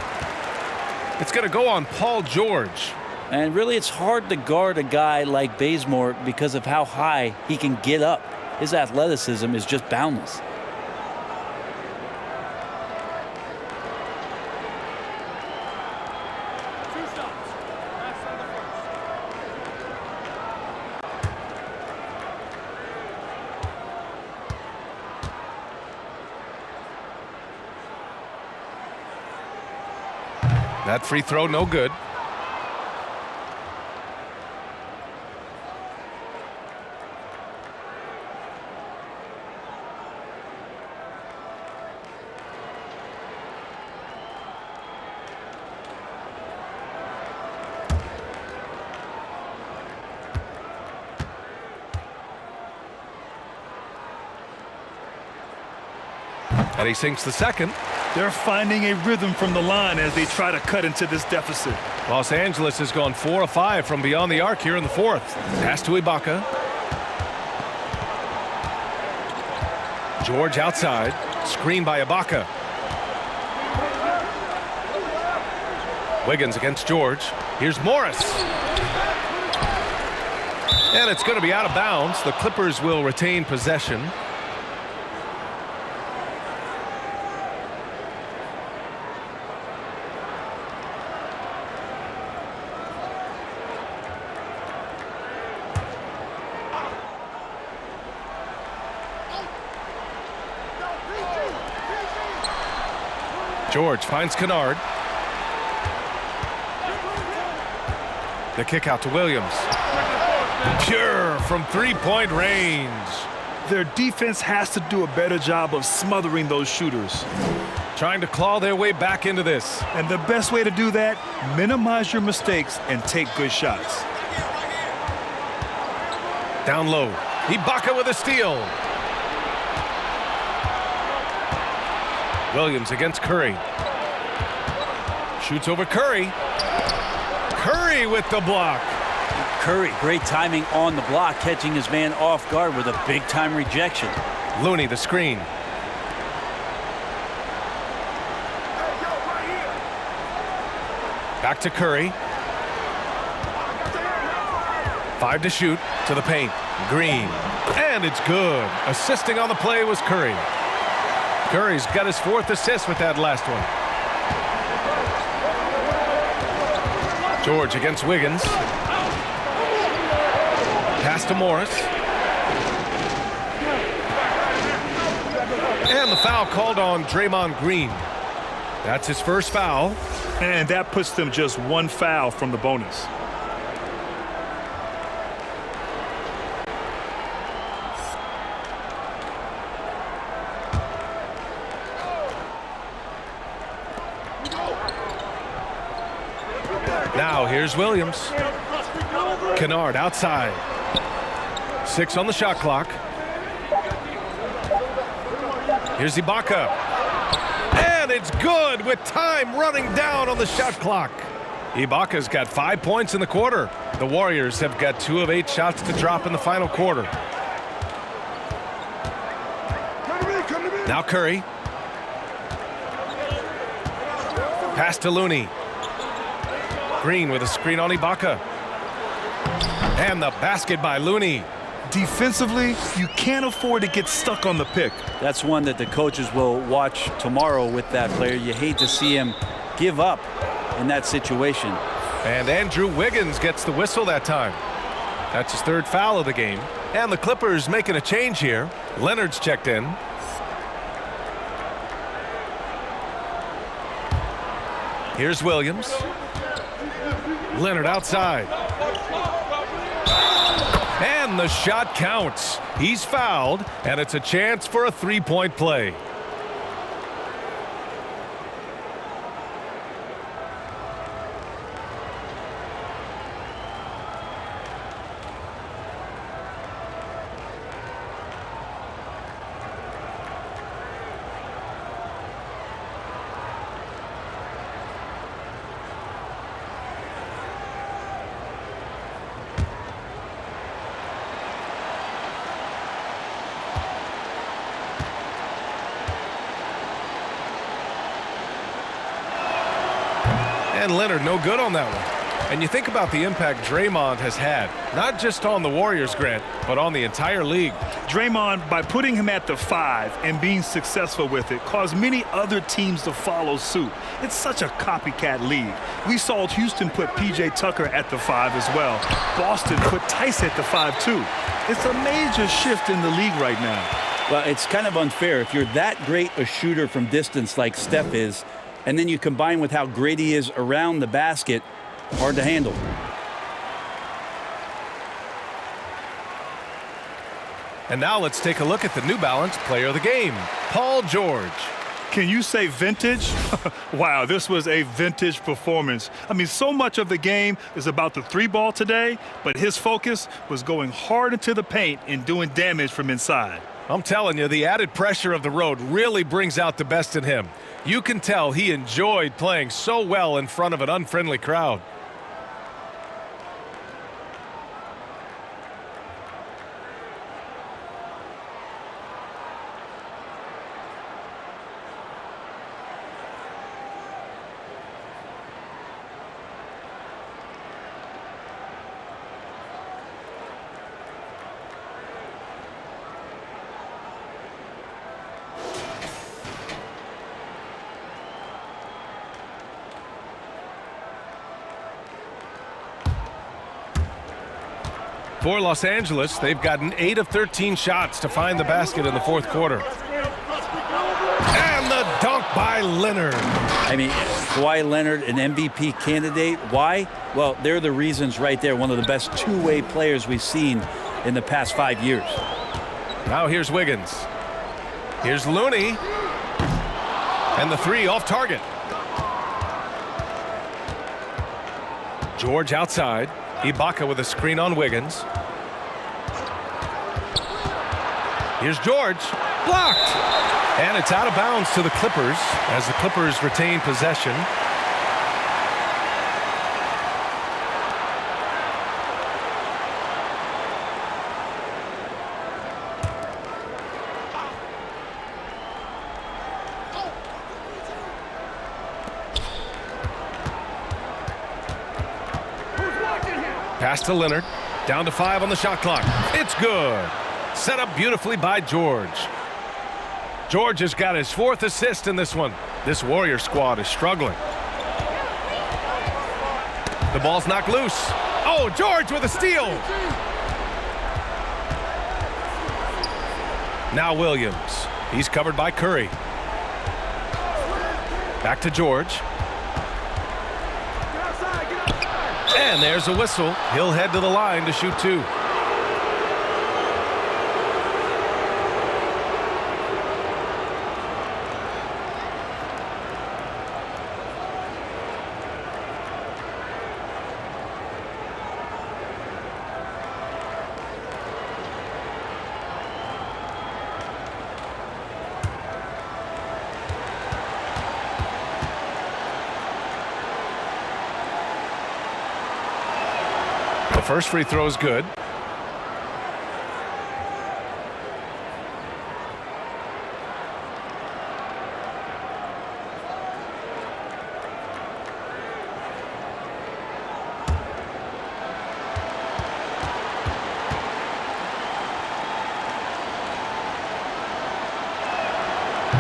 It's going to go on Paul George.
And really, it's hard to guard a guy like Bazemore because of how high he can get up. His athleticism is just boundless.
That free throw, no good. And he sinks the second.
They're finding a rhythm from the line as they try to cut into this deficit.
Los Angeles has gone 4 of 5 from beyond the arc here in the fourth. Pass to Ibaka. George outside. Screen by Ibaka. Wiggins against George. Here's Morris. And it's going to be out of bounds. The Clippers will retain possession. George finds Kennard. The kick out to Williams. Pure from three-point range.
Their defense has to do a better job of smothering those shooters.
Trying to claw their way back into this.
And the best way to do that, minimize your mistakes and take good shots.
Down low. Ibaka with a steal. Williams against Curry. Shoots over Curry. Curry with the block.
Curry, great timing on the block, catching his man off guard with a big-time rejection.
Looney, the screen. Back to Curry. 5 to shoot, to the paint. Green. And it's good. Assisting on the play was Curry. Curry's got his 4th assist with that last one. George against Wiggins. Pass to Morris. And the foul called on Draymond Green. That's his first foul.
And that puts them just 1 foul from the bonus.
Now here's Williams. Kennard outside. 6 on the shot clock. Here's Ibaka. And it's good with time running down on the shot clock. Ibaka's got 5 points in the quarter. The Warriors have got 2 of 8 shots to drop in the final quarter. Now Curry. Pass to Looney. Green with a screen on Ibaka. And the basket by Looney.
Defensively, you can't afford to get stuck on the pick.
That's one that the coaches will watch tomorrow with that player. You hate to see him give up in that situation.
And Andrew Wiggins gets the whistle that time. That's his 3rd foul of the game. And the Clippers making a change here. Leonard's checked in. Here's Williams. Leonard outside. And the shot counts. He's fouled, and it's a chance for a 3-point play. And Leonard no good on that one. And you think about the impact Draymond has had, not just on the Warriors, Grant, but on the entire league.
Draymond, by putting him at the 5 and being successful with it, caused many other teams to follow suit. It's such a copycat league. We saw Houston put P.J. Tucker at the 5 as well. Boston put Tice at the 5 too. It's a major shift in the league right now.
Well, it's kind of unfair. If you're that great a shooter from distance like Steph is, and then you combine with how great he is around the basket, hard to handle.
And now let's take a look at the New Balance player of the game, Paul George.
Can you say vintage? Wow, this was a vintage performance. I mean, so much of the game is about the 3-ball today, but his focus was going hard into the paint and doing damage from inside.
I'm telling you, the added pressure of the road really brings out the best in him. You can tell he enjoyed playing so well in front of an unfriendly crowd. For Los Angeles, they've gotten 8 of 13 shots to find the basket in the fourth quarter. And the dunk by Leonard.
I mean, Kawhi Leonard, an MVP candidate. Why? Well, they're the reasons right there. One of the best two-way players we've seen in the past 5 years.
Now here's Wiggins. Here's Looney. And the 3 off target. George outside. Ibaka with a screen on Wiggins. Here's George. Blocked. And it's out of bounds to the Clippers as the Clippers retain possession. Pass to Leonard. Down to 5 on the shot clock. It's good. Set up beautifully by George. George has got his 4th assist in this one. This Warrior squad is struggling. The ball's knocked loose. Oh, George with a steal. Now Williams. He's covered by Curry. Back to George. And there's a whistle. He'll head to the line to shoot 2. First free throw is good.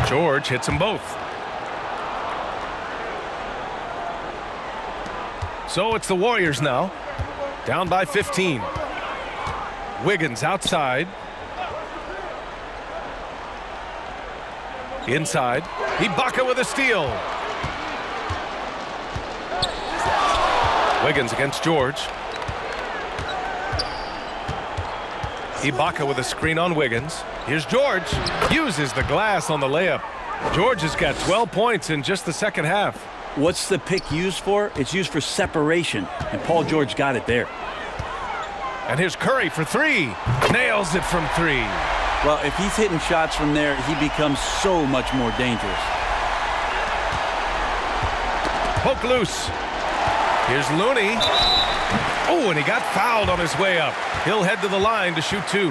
George hits them both. So it's the Warriors now. Down by 15. Wiggins outside. Inside. Ibaka with a steal. Wiggins against George. Ibaka with a screen on Wiggins. Here's George. Uses the glass on the layup. George has got 12 points in just the second half.
What's the pick used for? It's used for separation, and Paul George got it there.
And here's Curry for 3. Nails it from 3.
Well, if he's hitting shots from there, he becomes so much more dangerous.
Poke loose. Here's Looney. Oh, and he got fouled on his way up. He'll head to the line to shoot 2.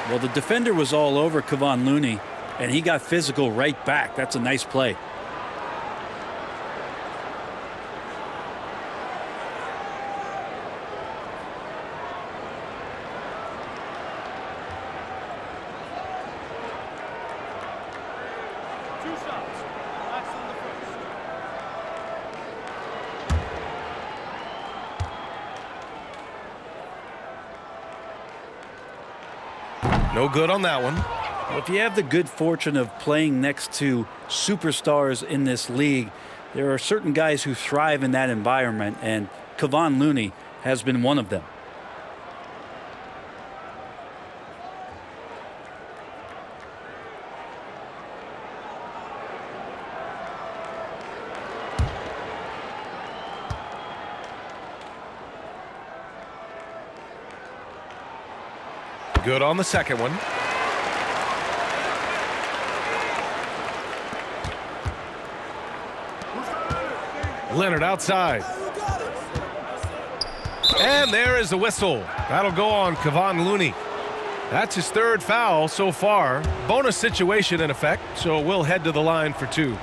Well, the defender was all over Kevon Looney, and he got physical right back. That's a nice play.
No good on that one.
Well, if you have the good fortune of playing next to superstars in this league, there are certain guys who thrive in that environment, and Kevon Looney has been one of them.
Good on the second one. Leonard outside. And there is the whistle. That'll go on Kevon Looney. That's his third foul so far. Bonus situation in effect, so we'll head to the line for 2.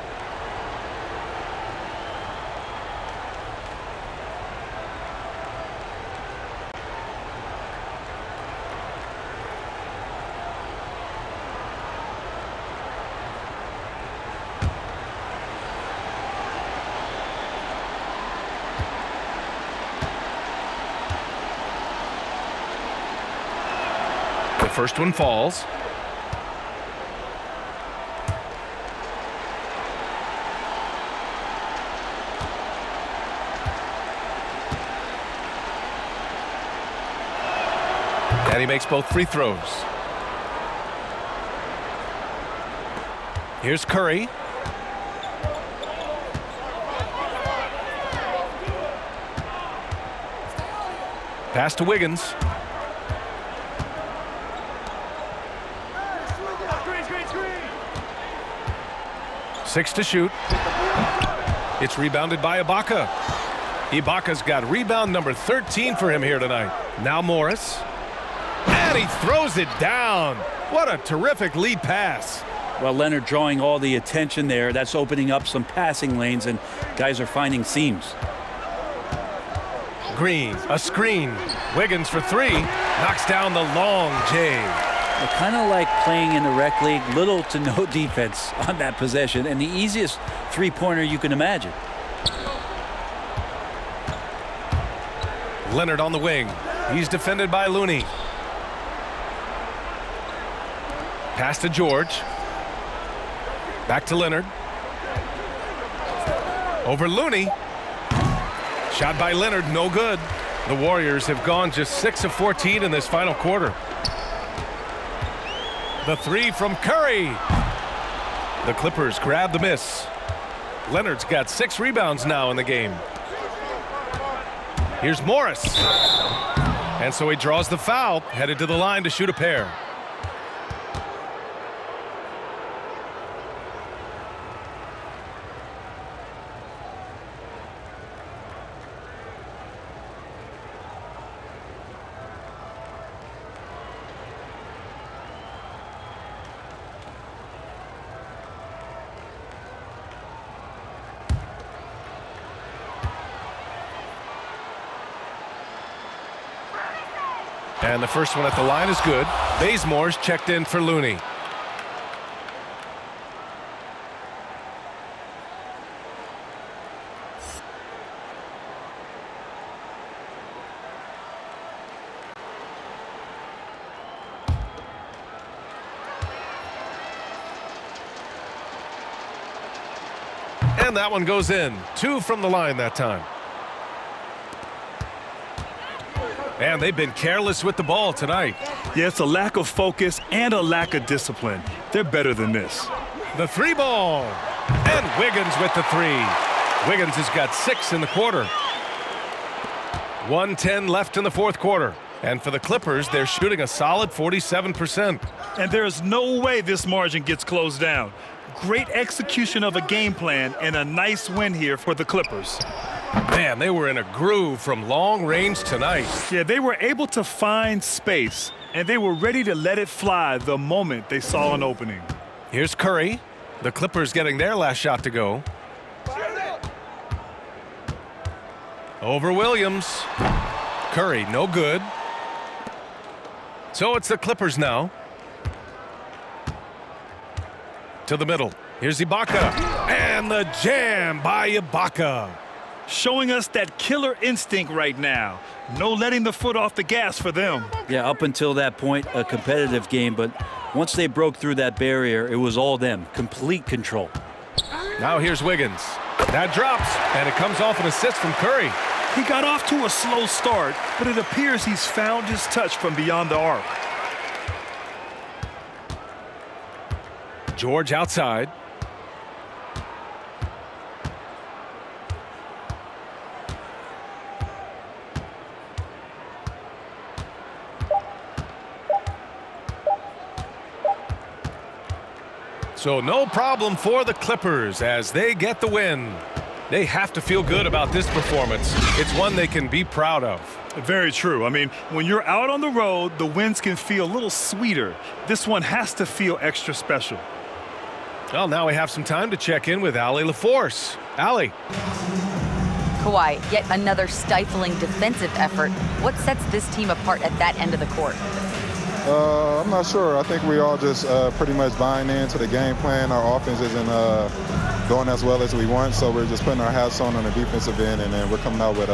First one falls. And he makes both free throws. Here's Curry. Pass to Wiggins. 6 to shoot. It's rebounded by Ibaka. Ibaka's got rebound number 13 for him here tonight. Now Morris. And he throws it down. What a terrific lead pass.
Well, Leonard drawing all the attention there. That's opening up some passing lanes, and guys are finding seams.
Green, a screen. Wiggins for 3. Knocks down the long J.
Kind of like playing in the rec league, little to no defense on that possession, and the easiest three-pointer you can imagine.
Leonard on the wing. He's defended by Looney. Pass to George. Back to Leonard. Over Looney. Shot by Leonard, no good. The Warriors have gone just 6 of 14 in this final quarter. The 3 from Curry. The Clippers grab the miss. Leonard's got 6 rebounds now in the game. Here's Morris. And so he draws the foul, headed to the line to shoot a pair. And the first one at the line is good. Bazemore's checked in for Looney. And that one goes in. 2 from the line that time. And they've been careless with the ball tonight.
Yeah, it's a lack of focus and a lack of discipline. They're better than this.
The 3 ball. And Wiggins with the 3. Wiggins has got 6 in the quarter. 1:10 left in the fourth quarter. And for the Clippers, they're shooting a solid 47%.
And there's no way this margin gets closed down. Great execution of a game plan and a nice win here for the Clippers.
Man, they were in a groove from long range tonight.
Yeah, they were able to find space, and they were ready to let it fly the moment they saw an opening.
Here's Curry. The Clippers getting their last shot to go. Over Williams. Curry, no good. So it's the Clippers now. To the middle. Here's Ibaka. And the jam by Ibaka.
showing us that killer instinct right now. No letting the foot off the gas for them.
Yeah, up until that point, a competitive game, but once they broke through that barrier, it was all them. Complete control.
Now here's Wiggins. That drops, and it comes off an assist from Curry.
He got off to a slow start, but it appears he's found his touch from beyond the arc.
George outside. So no problem for the Clippers as they get the win. They have to feel good about this performance. It's one they can be proud of.
Very true. I mean, when you're out on the road, the wins can feel a little sweeter. This one has to feel extra special.
Well, now we have some time to check in with Allie LaForce. Allie.
Kawhi, yet another stifling defensive effort. What sets this team apart at that end of the court?
I'm not sure. I think we all just pretty much buying into the game plan. Our offense isn't going as well as we want, so we're just putting our hats on the defensive end, and then we're coming out with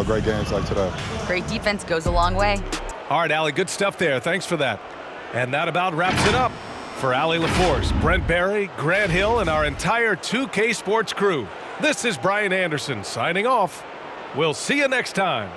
great games like today.
Great defense goes a long way.
All right, Allie, good stuff there. Thanks for that. And that about wraps it up. For Allie LaForce, Brent Barry, Grant Hill, and our entire 2K Sports crew, this is Brian Anderson signing off. We'll see you next time.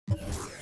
you